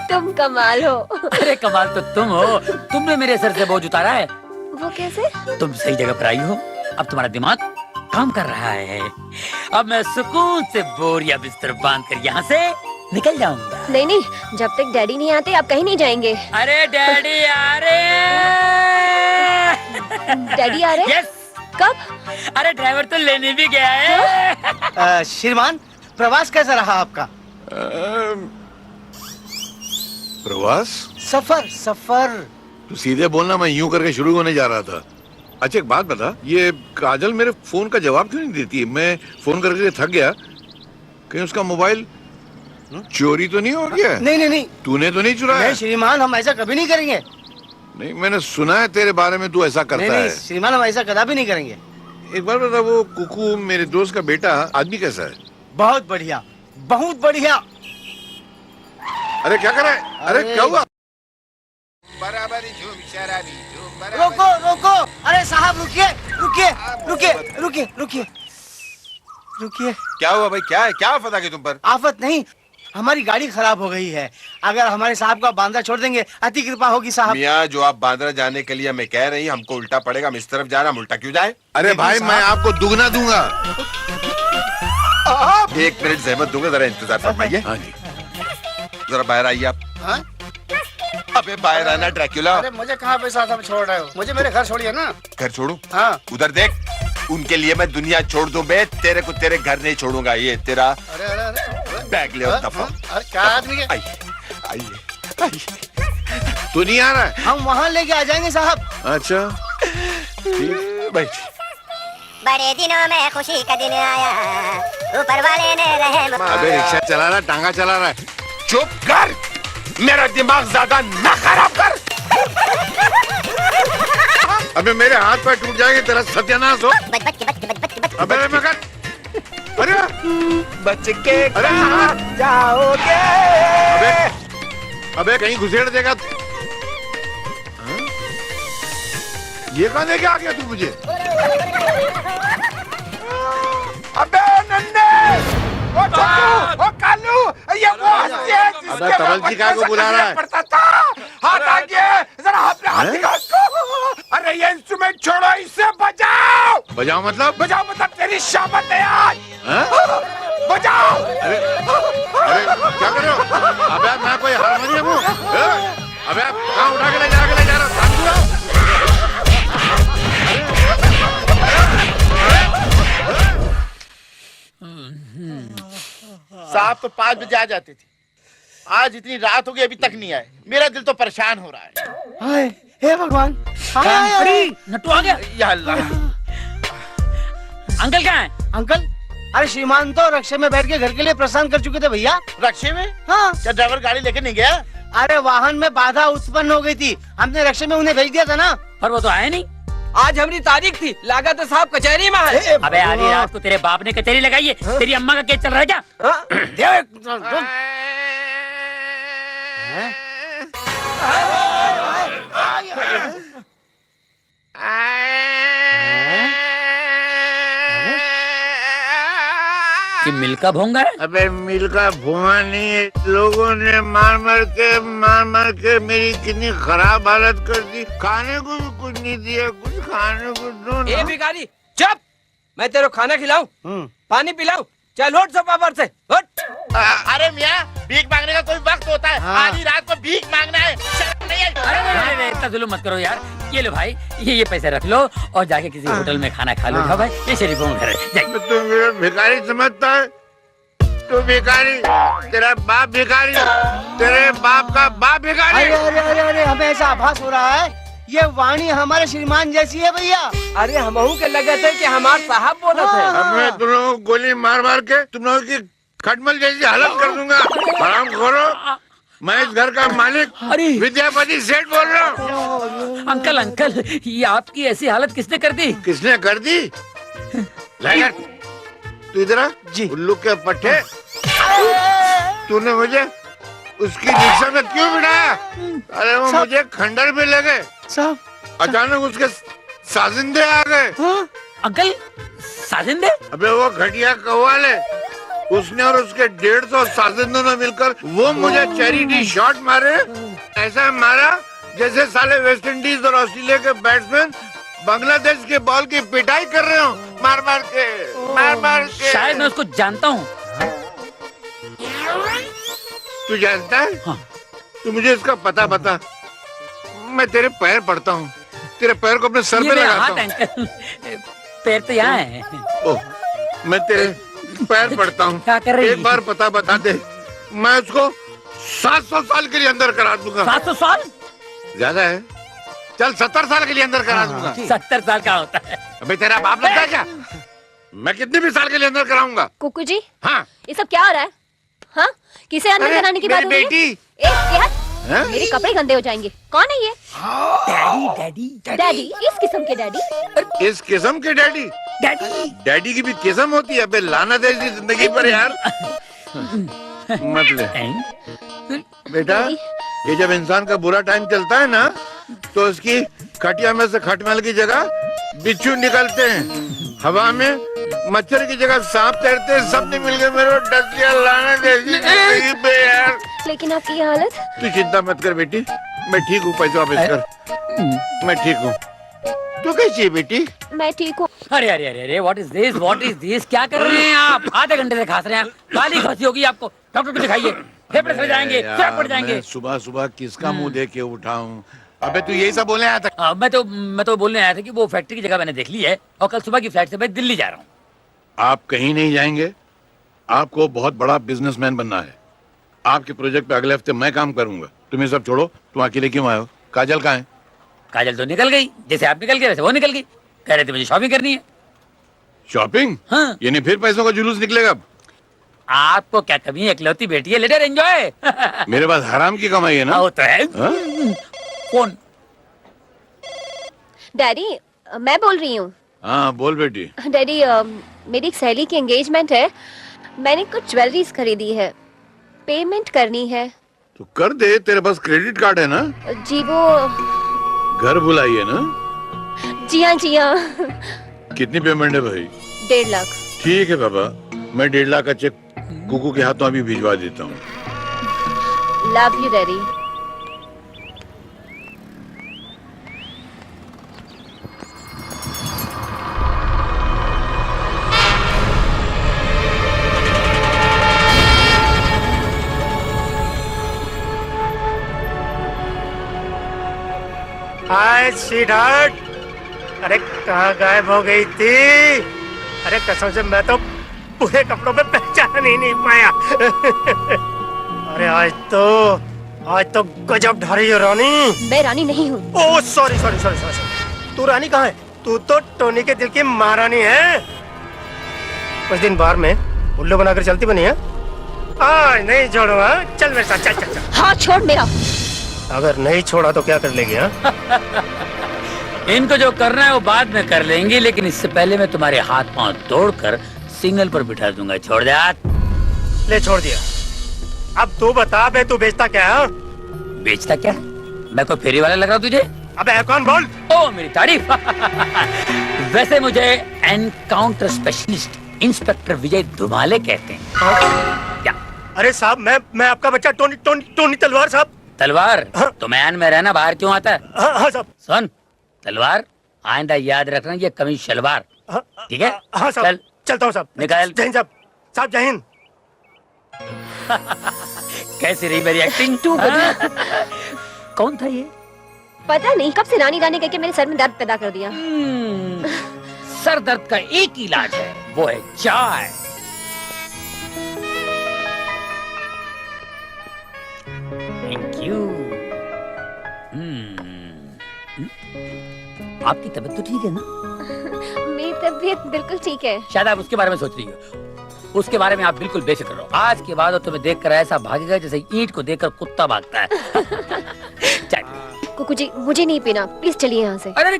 तुम कमाल हो। अरे कमाल तो तुम हो, तुमने मेरे सर से बोझ उतारा है। वो कैसे? तुम सही जगह पर आई हो, अब तुम्हारा दिमाग काम कर रहा है। अब मैं सुकून से बोरिया बिस्तर बांध कर यहाँ से निकल जाऊंगा। नहीं, जब तक डैडी नहीं आते आप कहीं नहीं जाएंगे। अरे डैडी आ रहे हैं। डैडी आ रहे हैं? यस। कब? अरे ड्राइवर तो लेने भी गया है। श्रीमान प्रवास कैसा रहा आपका? प्रवास? सफर तू सीधे बोलना, मैं यूं करके शुरू होने जा रहा था। अच्छा एक बात बता, ये काजल मेरे फोन का जवाब क्यों नहीं देती है? मैं फोन करके थक गया। कहीं उसका मोबाइल चोरी तो नहीं हो गया? नहीं। तूने तो नहीं चुराया? नहीं श्रीमान, हम ऐसा कभी नहीं करेंगे। नहीं, मैंने सुना है तेरे बारे में तू ऐसा करता है। श्रीमान हम ऐसा कदापि नहीं करेंगे। एक बार बता, वो कुकू मेरे दोस्त का बेटा आदमी कैसा है? बहुत बढ़िया, बहुत बढ़िया। अरे क्या कर रहा है? अरे क्या हुआ? रोको। अरे साहब रुकिए। क्या हुआ भाई? क्या है? क्या आफत आ गई तुम पर? आफत नहीं, हमारी गाड़ी खराब हो गई है। अगर हमारे साहब को बांद्रा छोड़ देंगे अति कृपा होगी साहब। मियाँ जो आप बांद्रा जाने के लिए मैं कह रही, हमको उल्टा पड़ेगा। हम इस तरफ जा रहा, हम उल्टा क्यों जाए? अरे भाई मैं आपको दुगना दूंगा। एक मिनट जहमत दूंगा, जरा इंतजार फरमाइए। हाँ जी। जरा बाहर आइए आप। हाँ? अबे बाहर आना ड्रैक्युला। अरे मुझे कहाँ पे साहब छोड़ रहे हो? मुझे मेरे घर छोड़िए ना। घर छोड़ू? हाँ। उधर देख, उनके लिए मैं दुनिया छोड़ दूं बे, तेरे को तेरे घर नहीं छोड़ूंगा। ये तेरा अरे बैग ले और दफा। अरे क्या आदमी है? आइए। तू नहीं आ रहा है? हम वहाँ लेके आ जाएंगे साहब। अच्छा ठीक, बैठ। बड़े दिनों में खुशी का दिन आया, ऊपर वाले ने रहम। अबे रिक्शा चला रहा, टांगा चला रहा है। चुप कर, मेरा दिमाग ज्यादा न खराब कर। अबे मेरे हाथ पैर टूट जाएंगे, तेरा सत्यानाश हो। अबे मगर, अरे बच के अरे जाओगे। अबे अबे कहीं घुसेड़ देगा। हाँ? ये कहाँ लेके आ गया तू मुझे? अबे नन्हे, ओ चक्कू, ओ कालू, ये वो हस्ती है जिसके अबे तबलजी का को बुला रहा है। पड़ता था। हाथ आगे, जरा हाथ में हाथ दिखा इसको। अरे ये इंस्ट्रूमेंट छोड़ो, इसे बजाओ। बजाओ मतलब? बजाओ मतलब तेरी शामत है आज। हाँ? बजाओ। अरे क्या कर रहे हो? अबे मैं कोई हारमोनियम हूँ? अबे कहाँ उठा के ले जा रहा हो? साहब तो 5 बजे आ जाते थे, आज इतनी रात हो गई अभी तक नहीं आए। मेरा दिल तो परेशान हो रहा है। हाय हे भगवान। अरे नट्टू आ गया। या अल्लाह। अंकल कहाँ है? अंकल, अरे श्रीमान तो रक्षे में बैठ के घर के लिए प्रस्थान कर चुके थे भैया। रक्षे में? हाँ। क्या ड्राइवर गाड़ी लेके नहीं गया? अरे वाहन में बाधा उत्पन्न हो गई थी, हमने रक्षे में उन्हें भेज दिया था ना। पर वो तो आया नहीं। आज हमारी तारीख थी, लागत साहब कचहरी में है। अबे आधी रात को तेरे बाप ने कचहरी लगाई है, तेरी अम्मा का केस चल रहा है क्या? कि मिल का भोंगा है? अबे मिल का भुआ नहीं है, लोगों ने मार मार के मेरी कितनी खराब हालत कर दी। खाने को भी कुछ नहीं दिया, कुछ खाने को दो ना। ए भिखारी चुप, मैं तेरे खाना खिलाऊं, पानी पिलाऊं, चल उठ सोफा पर से उठ। अरे मियाँ, भीख मांगने का कोई वक्त होता है। आधी रात को भीख मांगना है, शर्म नहीं है? अरे इतना जुल्म मत करो यार। ये लो भाई, ये पैसे रख लो और जाके किसी होटल में खाना खा लो। जाओ भाई, ये शरीफों का घर है, जाइए। तू मेरा भिखारी समझता है? तू भिखारी, तेरा बाप भिखारी, तेरे बाप का बाप भिखारी। अरे अरे अरे अरे, हमें ऐसा आभास हो रहा है ये वाणी हमारे श्रीमान जैसी है भैया। अरे हमहू के लगे थे कि हमारे साहब बोला थे। अब मैं तुम लोगों को गोली मार के तुम लोगों की खटमल जैसी हालत कर दूंगा। आराम करो, मैं इस घर का मालिक विद्यापति सेठ बोल रहा हूँ। अंकल अंकल, ये आपकी ऐसी हालत किसने कर दी? किसने कर दी? लाइगर, तू इधर आ। जी। उल्लू के पट्टे, तूने मुझे उसकी रिक्शा में क्यों बिठाया? अरे वो मुझे खंडर में ले गए साहब। अचानक उसके साजिंदे आ गए। अंकल साजिंदे? अबे वो घटिया कव्वाल है, उसने और उसके 150 साजिंदों ने मिलकर वो मुझे चैरिटी शॉट मारे। ऐसा मारा जैसे साले वेस्ट इंडीज और ऑस्ट्रेलिया के बैट्समैन बांग्लादेश के बॉल की पिटाई कर रहे हो, मार मार के। शायद मैं उसको जानता हूँ। तू जानता है? हाँ। तू मुझे इसका पता बता, मैं तेरे पैर पड़ता हूँ, तेरे पैर को अपने सर पे लगाता हूँ। अंकल, पैर तो यहाँ है। ओह, मैं तेरे पैर पड़ता हूँ। क्या कर रही? एक बार पता बता दे, मैं उसको 700 साल के लिए अंदर करा दूंगा। 700 साल? ज्यादा है, चल 70 साल के लिए अंदर करा दूंगा। 70 साल का होता है। अबे तेरा बाप लगता है क्या? मैं कितने भी साल के लिए अंदर कराऊंगा। कुकू जी, हाँ, ये सब क्या हो रहा है? हाँ, किसे अंदर अरे, कराने की बात हो रही है? बेटी। मेरे कपड़े गंदे हो जाएंगे। कौन है ये? डैडी। डैडी? इस किस्म के डैडी? इस किस्म के डैडी? डैडी की भी किस्म होती है? अबे लानत है इसी जिंदगी पर यार। मत ले बेटा, ये जब इंसान का बुरा टाइम चलता है ना, तो उसकी खटिया में से खटमल की जगह बिच्छू निकलते हैं, हवा में मच्छर की जगह सांप तैरते हैं। सब ने मिलकर मेरे को डस लिया, लानत है इसी जिंदगी पे यार। लेकिन आपकी ये हालत? तू चिंता मत कर बेटी, मैं ठीक हूँ। पैसे वापस कर, मैं ठीक हूँ। तू कैसी है बेटी? मैं ठीक हूँ। अरे अरे अरे अरे, व्हाट इज दिस? क्या कर रहे हैं आप? आधे घंटे से खास रहे हैं, गाली खांसी होगी आपको। डॉक्टर को दिखाइए, फेफड़े सड़ जाएंगे, फिर पड़ जाएंगे। सुबह सुबह किसका मुंह देख के उठाऊं? अबे तू यही सब बोलने आया था? मैं तो बोलने आया था कि वो फैक्ट्री की जगह मैंने देख ली है और कल सुबह की फ्लाइट से मैं दिल्ली जा रहा हूँ। आप कहीं नहीं जाएंगे, आपको बहुत बड़ा बिजनेसमैन बनना है। आपके प्रोजेक्ट पे अगले हफ्ते मैं काम करूंगा। तुम ये सब छोड़ो, तुम अकेले क्यों आए हो? काजल कहाँ है? काजल तो निकल गई, जैसे आप निकल गए वैसे वो निकल गई। कह रहे थे मुझे शॉपिंग करनी है। शॉपिंग? हाँ। यानी फिर पैसों का जुलूस निकलेगा अब? आपको क्या कमी है, इकलौती बेटी है, लेटर एंजॉय। मेरे पास हराम की कमाई है ना? वो तो है। हाँ? कौन? डैडी, मैं बोल रही हूँ। हाँ बोल बेटी। डैडी, मेरी एक सहेली की एंगेजमेंट है, मैंने कुछ ज्वेलरीज खरीदी है, पेमेंट करनी है। तो कर दे, तेरे पास क्रेडिट कार्ड है ना? जी वो। घर बुलाई है ना? जी हाँ जी हाँ। कितनी पेमेंट है भाई? 1.5 लाख। ठीक है बाबा, मैं 1.5 लाख का चेक कुकू के हाथों अभी भिजवा देता हूँ। Love you daddy. Hi sweetheart, अरे कहाँ गायब हो गई थी? अरे कसम से मैं तो पूरे कपड़ों में पहचान ही नहीं पाया। अरे आज तो गजब ढा रही है रानी। मैं रानी नहीं हूँ। Oh sorry sorry sorry sorry, तू रानी कहाँ है? तू तो टोनी के दिल की महारानी है। कुछ दिन बाहर में उल्लू बनाकर चलती बनी है। आज नहीं छोड़ूंगा, चल मेरे साथ, चल चल चल। हाँ छोड़ मेरा। अगर नहीं छोड़ा तो क्या कर लेगी? हाँ इनको जो करना है वो बाद में कर लेंगे, लेकिन इससे पहले मैं तुम्हारे हाथ पांव तोड़कर सिग्नल पर बिठा दूंगा। छोड़ दे हाथ। ले छोड़ दिया। अब तू बता बे, तू बेचता क्या है? बेचता क्या? मैं कोई फेरी वाला लग रहा हूँ तुझे? अबे कौन? बोल। ओ मेरी तारीफ। वैसे मुझे एनकाउंटर स्पेशलिस्ट इंस्पेक्टर विजय धुमाले कहते हैं। क्या? अरे साहब, मैं आपका बच्चा टोनी तलवार साहब। तलवार? तो मैन में रहना, बाहर क्यों आता है? हाँ साहब। सुन तलवार, आइंदा याद रखना ये कमीज शलवार, ठीक है? हाँ साहब। चल चलता हूँ साहब। निकाल। जय हिंद साहब। साहब जय हिंद। कैसी रही मेरी एक्टिंग? कौन था ये? पता नहीं कब से रानी रानी करके मेरे सर में दर्द पैदा कर दिया। सर दर्द का एक ही इलाज है, वो है चाय। Thank you. आपकी तबीयत तो ठीक है ना? मेरी तबीयत बिल्कुल ठीक है। शायद आप उसके बारे में सोच रही हो। उसके बारे में आप बिल्कुल बेफिक्र रहो। आज के बाद वो तुम्हें देखकर ऐसा भागेगा जैसे ईंट को देखकर कुत्ता भागता है। कुकू जी, मुझे नहीं पीना, प्लीज चलिए यहाँ से। अरे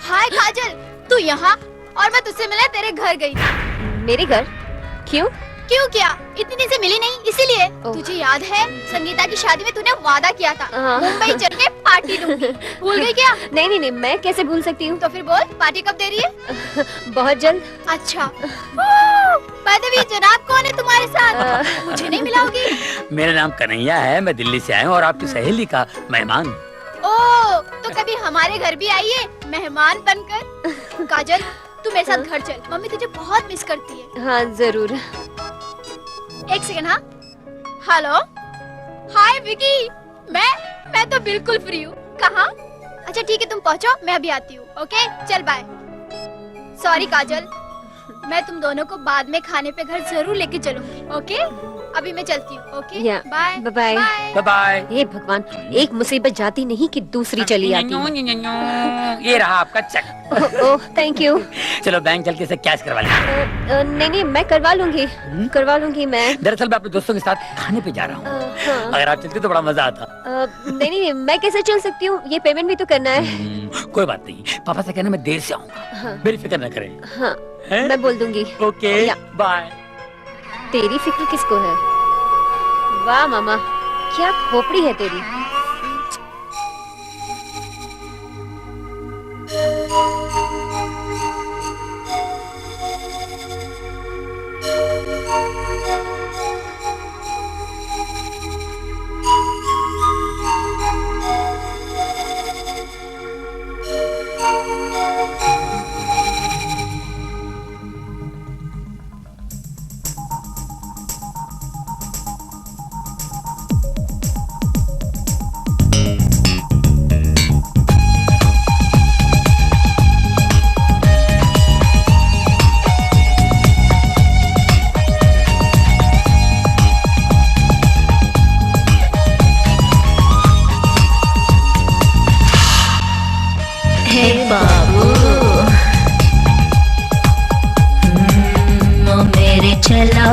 हाय काजल, तू यहाँ? और मैं तुझसे मिलने तेरे घर गई थी। मेरे घर? क्यों? क्यों क्या? इतनी दिन से मिली नहीं इसीलिए। तुझे याद है संगीता की शादी में तूने वादा किया था मुंबई चल के पार्टी दूंगी, भूल गई क्या? नहीं, मैं कैसे भूल सकती हूँ? तो फिर बोल, पार्टी कब दे रही है? बहुत जल्द। अच्छा। बदवी जनाब कौन है तुम्हारे साथ? मुझे नहीं मिलाओगी? मेरा नाम कन्हैया है, मैं दिल्ली से आया हूँ और आपकी सहेली का मेहमान। ओ, तो कभी हमारे घर भी आइए मेहमान बनकर। काजल, तू मेरे साथ घर चल, मम्मी तुझे बहुत मिस करती है। हाँ जरूर। एक सेकंड। हाँ हेलो, हाय विकी, मैं तो बिल्कुल फ्री हूँ। कहाँ? अच्छा ठीक है, तुम पहुँचो, मैं अभी आती हूँ। ओके चल बाय। सॉरी काजल, मैं तुम दोनों को बाद में खाने पे घर जरूर लेके चलूंगी। ओके अभी मैं चलती हूँ। Okay bye bye bye bye. हे भगवान, एक मुसीबत जाती नहीं कि दूसरी चली आती। ये रहा आपका चेक। Oh thank you. चलो बैंक चल के इसे कैश करवा लेंगे। नहीं, मैं करवा लूंगी मैं। दरअसल मैं अपने दोस्तों के साथ खाने पे जा रहा हूँ। अगर आप चलते तो बड़ा मजा आता। नहीं, मैं कैसे चल सकती हूँ? ये पेमेंट भी तो करना है। कोई बात नहीं, पापा से कहना मैं देर से आऊंगा। मेरी फिक्र न करें। हाँ मैं बोल दूंगी। Okay bye. तेरी फिक्र किसको है? वाह मामा, क्या खोपड़ी है तेरी।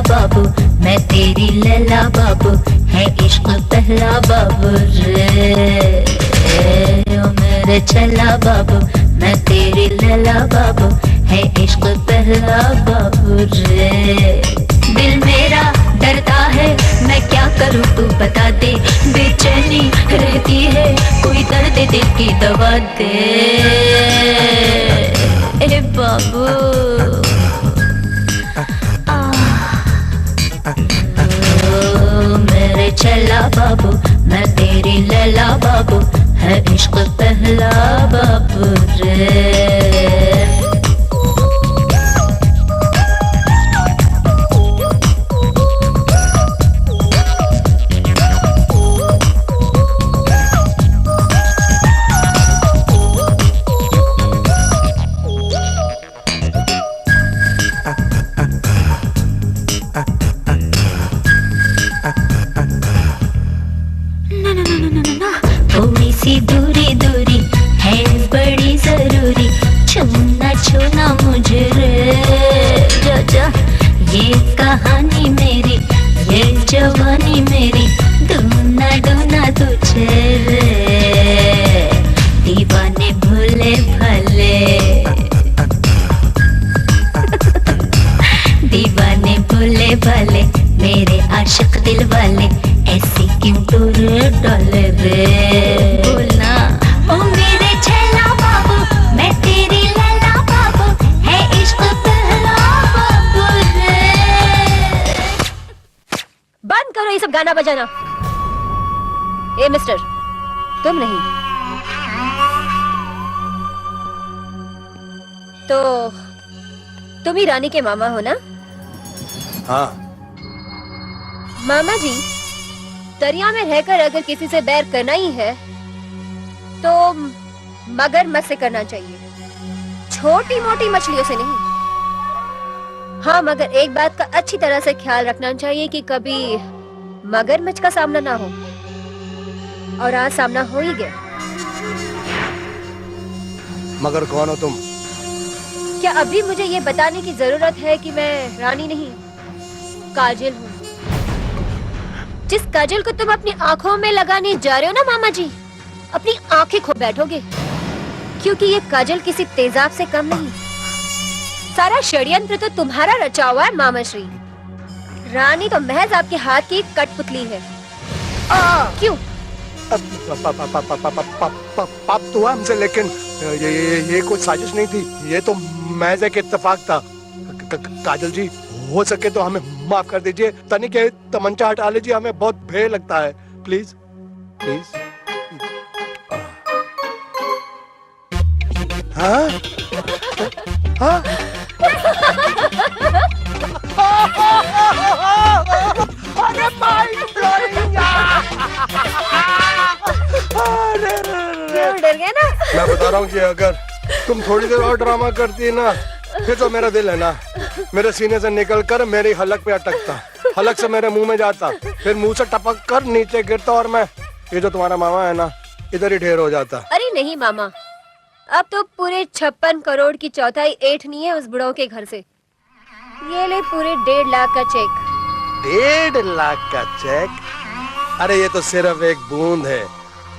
बाबू, मैं तेरी लैला बाबू, है इश्क पहला बाबू रे। ओ मेरे चला बाबू, मैं तेरी लैला बाबू, है इश्क पहला बाबू रे। दिल मेरा डरता है, मैं क्या करूं तू बता दे, बेचैनी रहती है, कोई दर्द दिल की दवा दे। ए बाबू मेरे चला बाबू, मैं तेरी लैला बाबू, है इश्क पहला बाबू रे। थोड़ी सी दूरी दूरी है बड़ी जरूरी, छूना छूना मुझे रे। जा जा ये कहानी मेरी, ये जवानी मेरी, डूना डूना तुझे रे। दीवाने भूले भले दीवाने भूले भले, मेरे आशिक दिल वाले, ऐसी क्यों दूर डोले रे। बोलना ओ मेरे छैला बाबू, मैं तेरी लैला बाबू, है इश्क पहला बाबू रे। बंद करो ये सब गाना बजाना। ए मिस्टर, तुम नहीं तो तुम ही रानी के मामा हो ना? हाँ। मामा जी, दरिया में रहकर अगर किसी से बैर करना ही है तो मगरमच्छ से करना चाहिए, छोटी मोटी मछलियों से नहीं। हाँ, मगर एक बात का अच्छी तरह से ख्याल रखना चाहिए कि कभी मगरमच्छ का सामना ना हो, और आज सामना हो ही गया। मगर कौन हो तुम? क्या अभी मुझे ये बताने की जरूरत है कि मैं रानी नहीं, काजल हूँ। जिस काजल को तुम अपनी आंखों में लगाने जा रहे हो ना मामा जी, अपनी आंखें खो बैठोगे, क्योंकि ये काजल किसी तेजाब से कम नहीं। सारा षड्यंत्र तो तुम्हारा रचा हुआ है मामा श्री। रानी तो महज आपके हाथ की कठपुतली है। क्यों? पाप तो हुआ हमसे, लेकिन ये कोई साजिश नहीं थी, ये तो महज एक इत्तेफाक था। काजल जी, हो सके तो हमें माफ कर दीजिए, तनिक तमंचा हटा लीजिए, हमें बहुत भय लगता है। Please please. हाँ हाँ अरे माइंड ब्लोइंग यार। डर गए ना? मैं बता रहा हूँ कि अगर तुम थोड़ी देर और ड्रामा करती है ना, फिर तो मेरा दिल है ना, मेरे सीने से निकलकर मेरी हलक पे अटकता, हलक से मेरे मुंह में जाता, फिर मुंह से टपक कर नीचे गिरता, और मैं ये जो तुम्हारा मामा है ना, इधर ही ढेर हो जाता। अरे नहीं मामा, अब तो पूरे 56 करोड़ की चौथाई ऐंठनी है उस बुढ़ो के घर से। ये ले पूरे 1.5 लाख का चेक। 1.5 लाख का चेक? अरे ये तो सिर्फ एक बूंद है।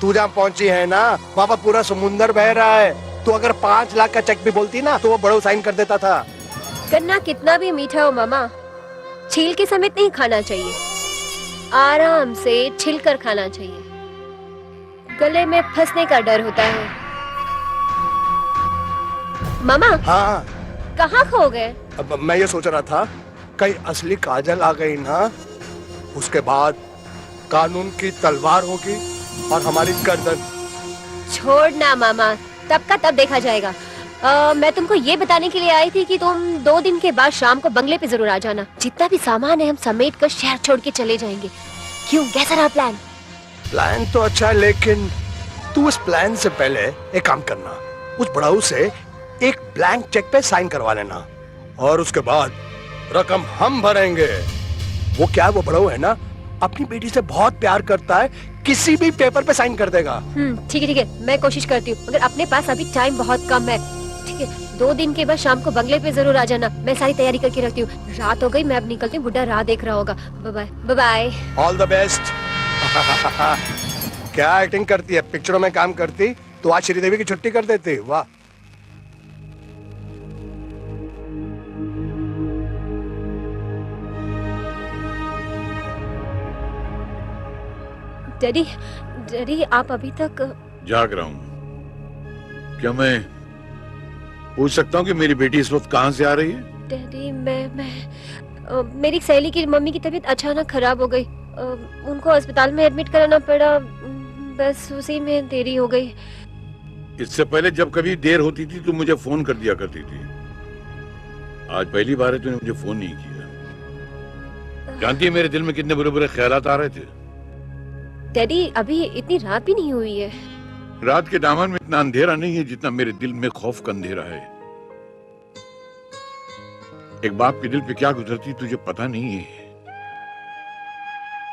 तू जहाँ पहुंची है ना, वहाँ पर पूरा समुंदर बह रहा है। तू अगर 5 लाख का चेक भी बोलती ना, तो वो बड़ो साइन कर देता था। गन्ना कितना भी मीठा हो मामा, छील के समेत नहीं खाना चाहिए, आराम से छिलकर खाना चाहिए। गले में फंसने का डर होता है। मामा। हाँ। कहाँ खो गए? अब मैं ये सोच रहा था, कहीं असली काजल आ गई ना, उसके बाद कानून की तलवार होगी और हमारी गर्दन। छोड़ना मामा, तब का तब देखा जाएगा। मैं तुमको ये बताने के लिए आई थी कि तुम 2 दिन के बाद शाम को बंगले पे जरूर आ जाना। जितना भी सामान है हम समेट कर शहर छोड़ के चले जाएंगे। क्यों, कैसा रहा प्लान? प्लान तो अच्छा है, लेकिन तू उस प्लान से पहले एक काम करना, उस बड़ाऊ से एक ब्लैंक चेक पे साइन करवा लेना, और उसके बाद रकम हम भरेंगे। वो क्या, वो बड़ाऊ है ना, अपनी बेटी से बहुत प्यार करता है, किसी भी पेपर पे साइन कर देगा। ठीक है, मैं कोशिश करती हूँ, मगर अपने पास अभी टाइम बहुत कम है। ठीक है, 2 दिन के बाद शाम को बंगले पे जरूर आ जाना। मैं सारी तैयारी करके रखती हूँ। रात हो गई, मैं अब निकलती हूँ। बुड्ढा राह देख रहा होगा। Bye bye. Bye bye. All the best. क्या एक्टिंग करती है, पिक्चरों में काम करती तो आज श्रीदेवी की छुट्टी कर देती। वाह। डैडी, डैडी आप अभी तक जाग रहा हूँ। क्या मैं पूछ सकता हूँ कि मेरी बेटी इस वक्त कहाँ से आ रही है? डैडी मेरी सहेली की मम्मी की तबीयत अचानक खराब हो गई। उनको अस्पताल में एडमिट कराना पड़ा। बस उसी में देरी हो गई। इससे पहले जब कभी देर होती थी तो मुझे फोन कर दिया करती थी। आज पहली बार है तूने मुझे फोन नहीं किया। जानती है मेरे दिल में कितने बुरे बुरे ख्यालात आ रहे थे। डैडी अभी इतनी रात भी नहीं हुई है। रात के दामन में इतना अंधेरा नहीं है जितना मेरे दिल में खौफ का अंधेरा है। एक बाप के दिल पे क्या गुजरती तुझे पता नहीं है।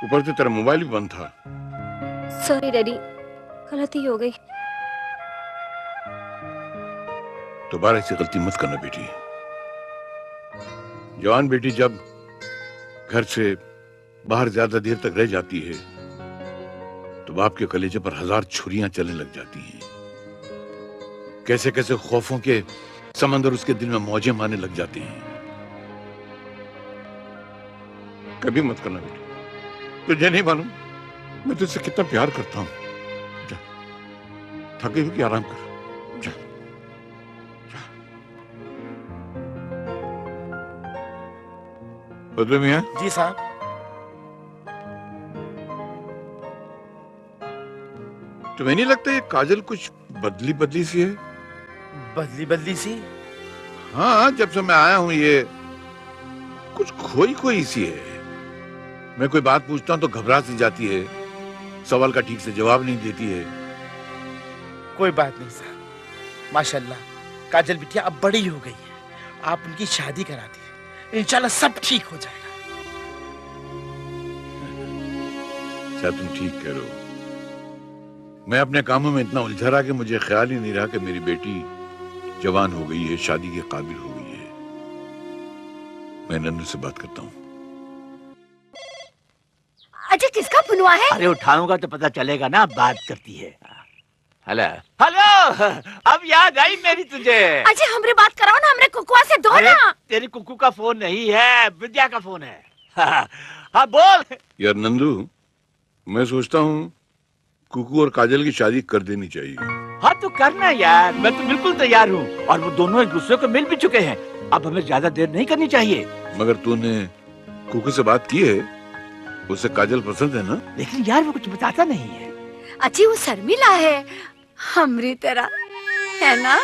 ऊपर से तेरा मोबाइल भी बंद था। सॉरी डैडी, गलती हो गई। दोबारा ऐसी गलती मत करना बेटी। जवान बेटी जब घर से बाहर ज्यादा देर तक रह जाती है तो बाप के कलेजे पर 1000 छुरियां चलने लग जाती हैं। कैसे कैसे खौफों के समंदर उसके दिल में मौजें मारने लग जाते हैं। कभी मत करना बेटी। तुझे नहीं मालूम मैं तुझसे कितना प्यार करता हूं। जा, थकी हुई आराम कर। जा, जा। बदले मियां। जी साहब। तुम्हें नहीं लगता ये काजल कुछ बदली बदली सी है? बदली बदली सी? हाँ, जब से मैं आया हूं ये कुछ खोई खोई सी है। मैं कोई बात पूछता हूं तो घबरा सी जाती है। सवाल का ठीक से जवाब नहीं देती है। कोई बात नहीं साहब, माशाल्लाह काजल बिटिया अब बड़ी हो गई है। आप उनकी शादी करा दी, इंशाल्लाह सब ठीक हो जाएगा। क्या तुम ठीक कह रहे हो? मैं अपने कामों में इतना उलझा रहा कि मुझे ख्याल ही नहीं रहा कि मेरी बेटी जवान हो गई है, शादी के काबिल हो गई है। मैं नन्नू से बात करता हूँ। अजय किसका फोन है? अरे उठाऊंगा तो पता चलेगा ना, बात करती है। हेलो हेलो, अब याद आई मेरी तुझे। अजय हमरे बात कराओ ना, हमरे कुकुआ से दो ना। तेरी कुकू का फोन नहीं है, विद्या का फोन है। हाँ बोल। यार नंदू, मैं सोचता हूँ कुकू और काजल की शादी कर देनी चाहिए। हाँ तो करना यार, मैं तो बिल्कुल तैयार हूँ। और वो दोनों एक दूसरे को मिल भी चुके हैं। अब हमें ज्यादा देर नहीं करनी चाहिए। मगर तूने कुकू से बात की है? उसे काजल पसंद है ना? लेकिन यार वो कुछ बताता नहीं है। अजी वो शर्मिला है, हमरी तरह है ना?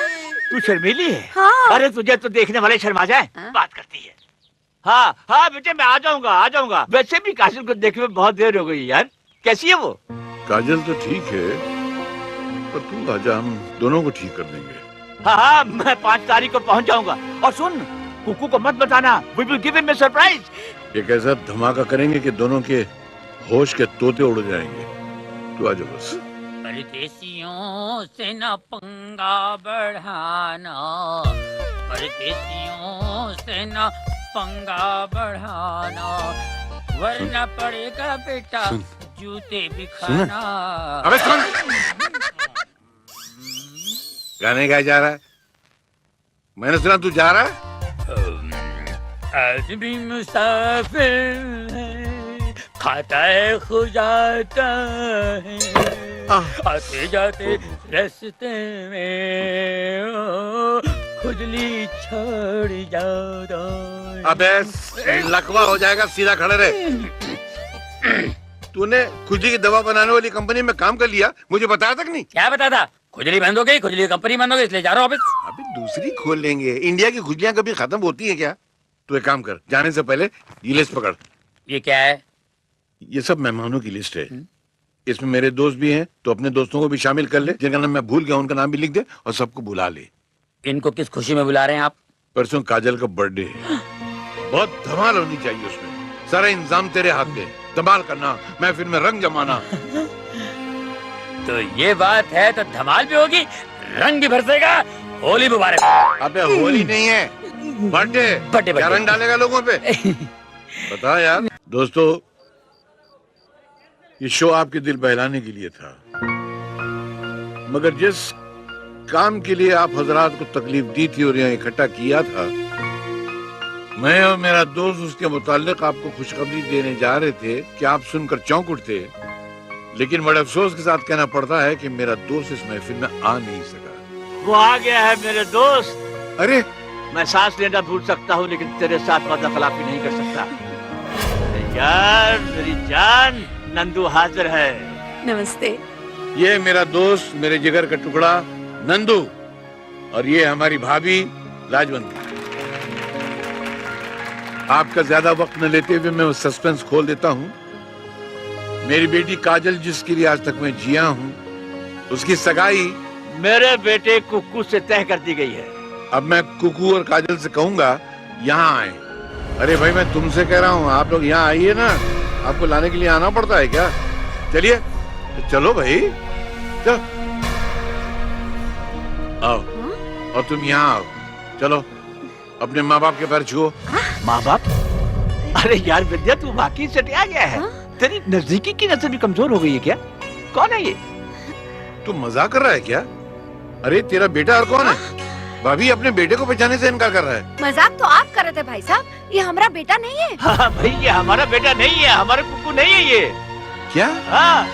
तू शर्मीली है? हाँ। अरे तुझे तो देखने वाले शर्मा जाए। बात करती है। हाँ हाँ बेटे मैं आ जाऊंगा। वैसे भी काजल को देखने में बहुत देर हो गई यार। कैसी है वो? काजल तो ठीक है, पर तू आजा, हम दोनों को ठीक कर देंगे। हाँ हाँ, मैं 5 तारीख को पहुंच जाऊंगा। और सुन, कुकू को मत बताना। We will give him a surprise। एक ऐसा धमाका करेंगे कि दोनों के होश के तोते उड़ जाएंगे। तू आजा बस। परदेसियों से न पंगा बढ़ाना, परदेसियों से न पंगा बढ़ाना, वरना पड़ेगा बेटा जूते भी खाना। अबे सुन, गाने गाया जा रहा है। मैंने सुना तू जा रहा है। आज भी मुसाफिर है, खाता है खुजाता है, आते जाते रास्ते में खुजली छोड़ जाता है। अबे लकवा हो जाएगा, सीधा खड़े रहे। तूने खुजली की दवा बनाने वाली कंपनी में काम कर लिया, मुझे बताया तक नहीं। क्या बताता? खुजली बंद हो गई, खुजली कंपनी बंद हो गई, इसलिए जा रहा हूँ ऑफिस। अभी दूसरी खोल लेंगे। इंडिया की खुजलियां कभी खत्म होती है क्या? तू एक काम कर, जाने से पहले ये लिस्ट पकड़। ये क्या है? ये सब मेहमानों की लिस्ट है। इसमें मेरे दोस्त भी हैं, तो अपने दोस्तों को भी शामिल कर ले। जिनका नाम मैं भूल गया उनका नाम भी लिख दे और सबको बुला ले। इनको किस खुशी में बुला रहे हैं आप? परसों काजल का बर्थडे है, बहुत धमाल होनी चाहिए उसमें। सारा इंतजाम तेरे हाथ में, धमाल करना, महफिल में रंग जमाना। तो ये बात है तो धमाल भी होगी, रंग भी बरसेगा, होली मुबारक। अबे होली नहीं है, बर्थडे। क्या रंग डालेगा लोगों पे? बता यार। दोस्तों, ये शो आपके दिल बहलाने के लिए था, मगर जिस काम के लिए आप हजरात को तकलीफ दी थी और यहाँ इकट्ठा किया था, मैं और मेरा दोस्त उसके मुताल्लिक आपको खुशखबरी देने जा रहे थे कि आप सुनकर चौंक उठते। लेकिन बड़े अफसोस के साथ कहना पड़ता है कि मेरा दोस्त इस महफिल में आ नहीं सका। वो आ गया है मेरे दोस्त। अरे, मैं सांस लेना भूल सकता हूँ लेकिन तेरे साथ वादा खिलाफी नहीं कर सकता। यार मेरी जान, नंदू हाजिर है। नमस्ते। ये मेरा दोस्त, मेरे जिगर का टुकड़ा नंदू, और ये हमारी भाभी लाजवंती। आपका ज्यादा वक्त न लेते हुए मैं उस सस्पेंस खोल देता हूँ। मेरी बेटी काजल, जिसके लिए आज तक मैं जिया हूँ, उसकी सगाई मेरे बेटे कुक्कू से तय कर दी गई है। अब मैं कुकू और काजल से कहूंगा यहाँ आए। अरे भाई, मैं तुमसे कह रहा हूँ, आप लोग यहाँ आइए ना। आपको लाने के लिए आना पड़ता है क्या? चलिए, चलो भाई, चलो आओ। और तुम यहाँ आओ, चलो अपने माँ बाप के पैर छुओ। माँ बाप? अरे यार विद्या, तू वाकई सटिया गया है। तेरी नजदीकी की नजर भी कमजोर हो गई है क्या? कौन है ये? तू मजाक कर रहा है क्या? अरे तेरा बेटा और कौन है? भाभी अपने बेटे को पहचानने से इनकार कर रहा है। मजाक तो आप कर रहे थे भाई साहब, ये हमारा बेटा नहीं है। हाँ भाई, ये हमारा बेटा नहीं है, हमारा कुक्कू नहीं है ये। क्या? हाँ,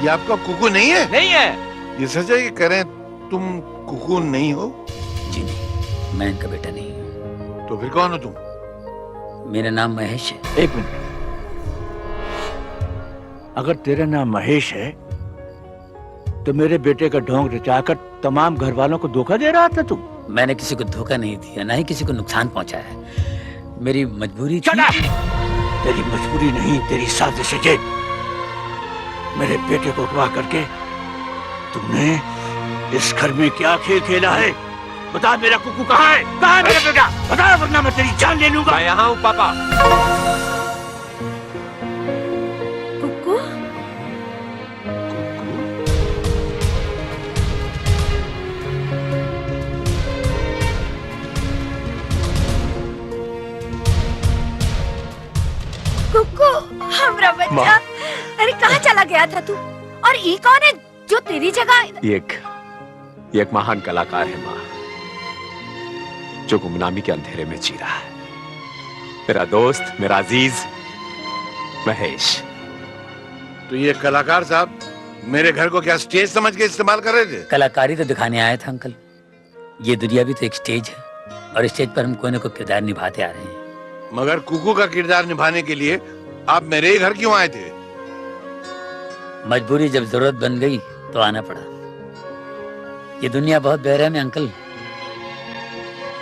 ये आपका कुकू नहीं है? नहीं है। ये सच है कि कह रहे हैं तुम कुकू नहीं हो? जी नहीं, मैं इनका बेटा नहीं हूँ। तो फिर कौन हो तुम? मेरा नाम महेश है। एक मिनट, अगर तेरा नाम महेश है तो मेरे बेटे का ढोंग रचाकर तमाम घर वालों को धोखा दे रहा था तू? मैंने किसी को धोखा नहीं दिया, ना ही किसी को नुकसान पहुंचाया है। मेरी मजबूरी थी। तेरी मजबूरी नहीं, तेरी साजिश है। मेरे बेटे को अगवा करके तुमने इस घर में क्या खेल खेला है? बता, मेरा कुक्कू कहाँ है? कहाँ है मेरा बेटा? बता, वरना मैं तेरी जान ले लूंगा। मैं यहाँ हूँ पापा। कुक्कू? कुक्कू, हमारा बच्चा। अरे कहाँ चला गया था तू? और ये कौन है जो तेरी जगह? ये एक महान कलाकार है माँ, जो गुमनामी के अंधेरे में जी रहा है। मेरा दोस्त, मेरा अजीज महेश। तो ये कलाकार साहब मेरे घर को क्या स्टेज समझ के इस्तेमाल कर रहे थे? कलाकारी तो दिखाने आया था अंकल। ये दुनिया भी तो एक स्टेज है, और स्टेज पर हम कोई ना कोई किरदार निभाते आ रहे हैं। मगर कुकू का किरदार निभाने के लिए आप मेरे ही घर क्यों आए थे? मजबूरी जब जरूरत बन गई तो आना पड़ा। ये दुनिया बहुत बेरहम है अंकल,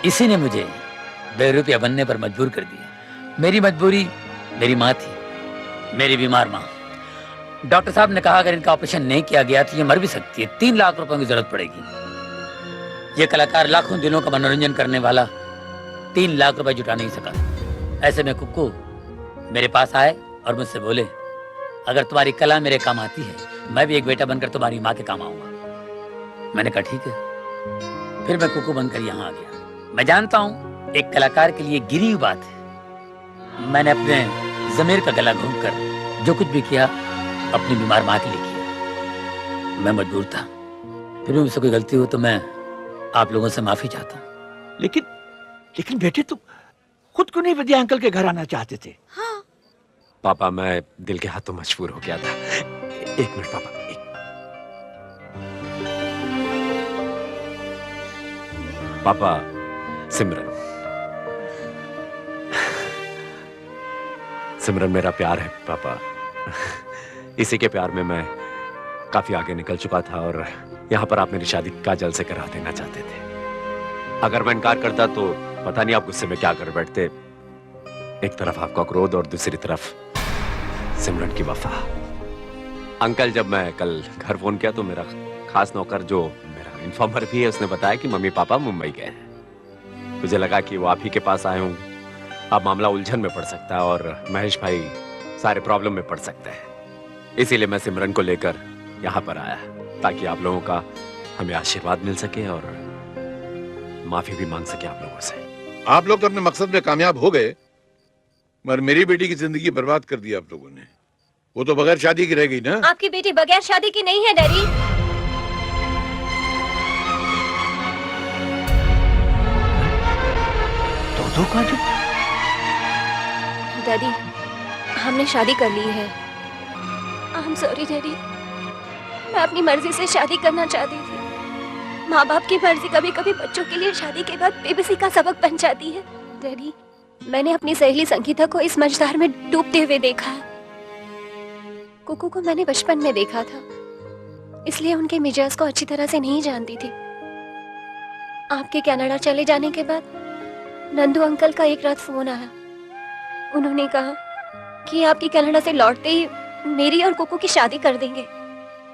इसी ने मुझे बेरुपया बनने पर मजबूर कर दिया। मेरी मजबूरी मेरी माँ थी, मेरी बीमार माँ। डॉक्टर साहब ने कहा अगर इनका ऑपरेशन नहीं किया गया तो ये मर भी सकती है, 3 लाख रुपए की जरूरत पड़ेगी। ये कलाकार लाखों दिलों का मनोरंजन करने वाला 3 लाख रुपए जुटा नहीं सका। ऐसे में कुक्कू मेरे पास आए और मुझसे बोले, अगर तुम्हारी कला मेरे काम आती है, मैं भी एक बेटा बनकर तुम्हारी माँ के काम आऊंगा। मैंने कहा ठीक है। फिर मैं कुक्कू बनकर यहाँ आ गया। मैं जानता हूँ एक कलाकार के लिए गिरी हुई बात है। मैंने अपने जमीर का गला घूमकर जो कुछ भी किया अपनी बीमार माँ के लिए किया। मैं मजबूर था, फिर भी मुझसे कोई गलती हो तो मैं आप लोगों से माफी चाहता हूँ। लेकिन बेटे, तुम खुद को नहीं विद्या अंकल के घर आना चाहते थे? हाँ। पापा, मैं दिल के हाथों मजबूर हो गया था। एक मिनट पापा। पापा, सिमरन मेरा प्यार है पापा। इसी के प्यार में मैं काफी आगे निकल चुका था और यहाँ पर आप मेरी शादी काजल से करा देना चाहते थे। अगर मैं इनकार करता तो पता नहीं आप गुस्से में क्या कर बैठते। एक तरफ आपका क्रोध और दूसरी तरफ सिमरन की वफा। अंकल, जब मैं कल घर फोन किया तो मेरा खास नौकर जो मेरा इन्फॉर्मर भी है, उसने बताया कि मम्मी पापा मुंबई गए हैं। मुझे लगा कि वो आप ही के पास आए हूँ, अब मामला उलझन में पड़ सकता है और महेश भाई सारे प्रॉब्लम में पड़ सकते हैं। इसीलिए मैं सिमरन को लेकर यहाँ पर आया ताकि आप लोगों का हमें आशीर्वाद मिल सके और माफी भी मांग सके आप लोगों से। आप लोग तो अपने मकसद में कामयाब हो गए, मगर मेरी बेटी की जिंदगी बर्बाद कर दी आप लोगों ने। वो तो बगैर शादी की रह गई ना। आपकी बेटी बगैर शादी की नहीं है डैडी। तो काजल, डैडी हमने शादी कर ली है। आई एम सॉरी डैडी, मैं अपनी मर्जी से शादी करना चाहती थी। माँ बाप की मर्जी कभी कभी बच्चों के लिए शादी के बाद बेबसी का सबक बन जाती है। डैडी मैंने अपनी सहेली संगीता को इस मझधार में डूबते हुए देखा है। कुकू को मैंने बचपन में देखा था, इसलिए उनके मिजाज को अच्छी तरह से नहीं जानती थी। आपके कनाडा चले जाने के बाद नंदू अंकल का एक रात फोन आया। उन्होंने कहा कि आपकी कनाडा से लौटते ही मेरी और कुकू की शादी कर देंगे।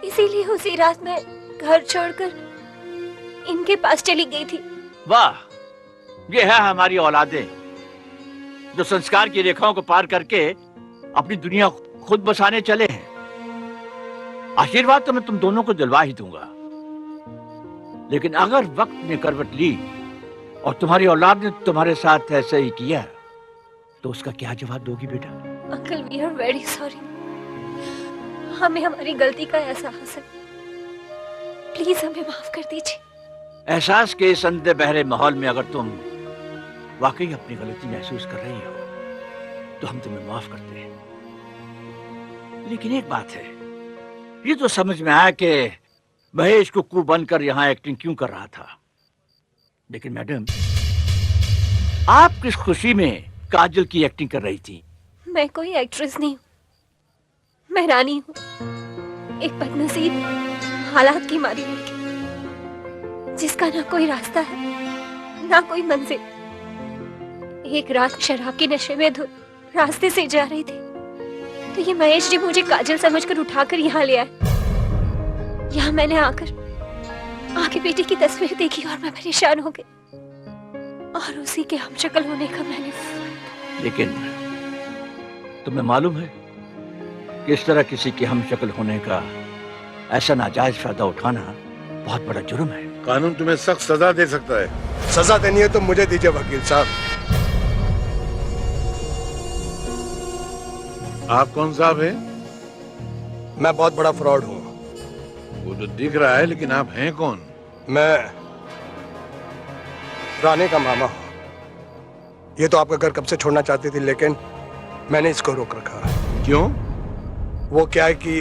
इसीलिए उसी रात मैं घर छोड़कर इनके पास चली गई थी। वाह, ये है हमारी औलादें जो संस्कार की रेखाओं को पार करके अपनी दुनिया खुद बसाने चले हैं। आशीर्वाद तो मैं तुम दोनों को दिलवा ही दूंगा, लेकिन अगर वक्त ने करवट ली और तुम्हारी औलाद ने तुम्हारे साथ ऐसे ही किया तो उसका क्या जवाब दोगी बेटा? Uncle we are very sorry, हमें हमारी गलती का एहसास है। प्लीज हमें माफ कर दीजिए। एहसास के इस अंधे बहरे माहौल में अगर तुम वाकई अपनी गलती महसूस कर रही हो तो हम तुम्हें माफ करते हैं। लेकिन एक बात है, ये तो समझ में आया कि महेश कुक्कू बनकर यहाँ एक्टिंग क्यों कर रहा था, लेकिन मैडम आप किस खुशी में काजल की एक्टिंग कर रही थी? मैं कोई एक्ट्रेस नहीं हूँ, मैं रानी हूँ, एक बदनसीब हालात की मारी लड़की जिसका ना कोई रास्ता है ना कोई मंजिल। एक रात शराब के नशे में धुत रास्ते से जा रही थी तो ये महेश जी मुझे काजल समझकर उठाकर यहाँ ले आए। यहाँ मैंने आकर आगे बेटी की तस्वीर देखी और मैं परेशान हो गई और उसी के हमशक्ल होने का मैंने। लेकिन तुम्हें मालूम है कि इस तरह किसी के हमशक्ल होने का ऐसा नाजायज फायदा उठाना बहुत बड़ा जुर्म है। कानून तुम्हें सख्त सजा दे सकता है। सजा देनी है तो मुझे दीजिए वकील साहब। आप कौन साहब हैं? मैं बहुत बड़ा फ्रॉड हूँ। वो तो दिख रहा है, लेकिन आप हैं कौन? मैं रानी का मामा हूँ। ये तो आपका घर कब से छोड़ना चाहती थी, लेकिन मैंने इसको रोक रखा। क्यों? वो क्या है कि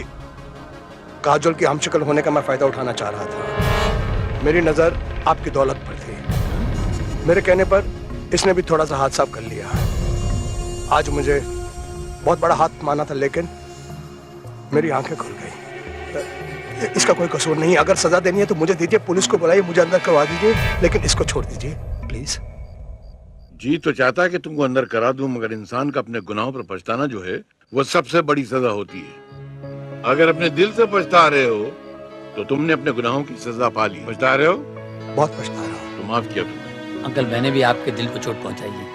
काजल की हमशक्ल होने का मैं फायदा उठाना चाह रहा था। मेरी नजर आपकी दौलत पर थी। मेरे कहने पर इसने भी थोड़ा सा हाथ साफ कर लिया। आज मुझे बहुत बड़ा हाथ माना था, लेकिन मेरी आंखें खुल गई। इसका कोई कसूर नहीं। अगर सजा देनी है तो मुझे दीजिए, पुलिस को बुलाइए, मुझे अंदर करवा दीजिए, लेकिन इसको छोड़ दीजिए प्लीज। जी तो चाहता है कि तुमको अंदर करा दूं, मगर इंसान का अपने गुनाहों पर पछताना जो है वो सबसे बड़ी सजा होती है। अगर अपने दिल से पछता रहे हो तो तुमने अपने गुनाहों की सजा पा ली। पछता रहे हो? बहुत पछता रहा हूँ। तो माफ किया तुमने। अंकल मैंने भी आपके दिल को चोट पहुंचाई है,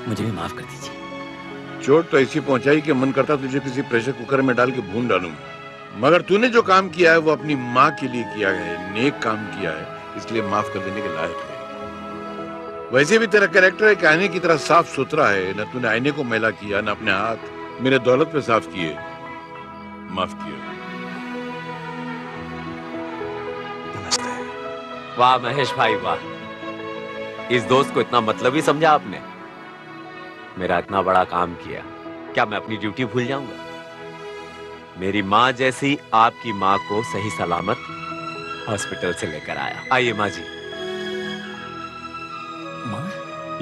मुझे भी माफ कर दीजिए। चोट तो ऐसी पहुंचाई कि मन करता तुझे किसी प्रेशर कुकर में डाल के भून डालूं, मगर तूने जो काम किया है वो अपनी माँ के लिए किया है, नेक काम किया है, इसलिए माफ कर देने के लायक है। वैसे भी तेरा कैरेक्टर एक आईने की तरह साफ सुथरा है। न तूने आईने को मैला किया, न अपने हाथ मेरे दौलत पे साफ किए। माफ किया। वाह महेश भाई वाह, इस दोस्त को इतना मतलब ही समझा आपने। मेरा इतना बड़ा काम किया, क्या मैं अपनी ड्यूटी भूल जाऊंगा? मेरी माँ जैसी आपकी माँ को सही सलामत हॉस्पिटल से लेकर आया। आइए माँ जी। माँ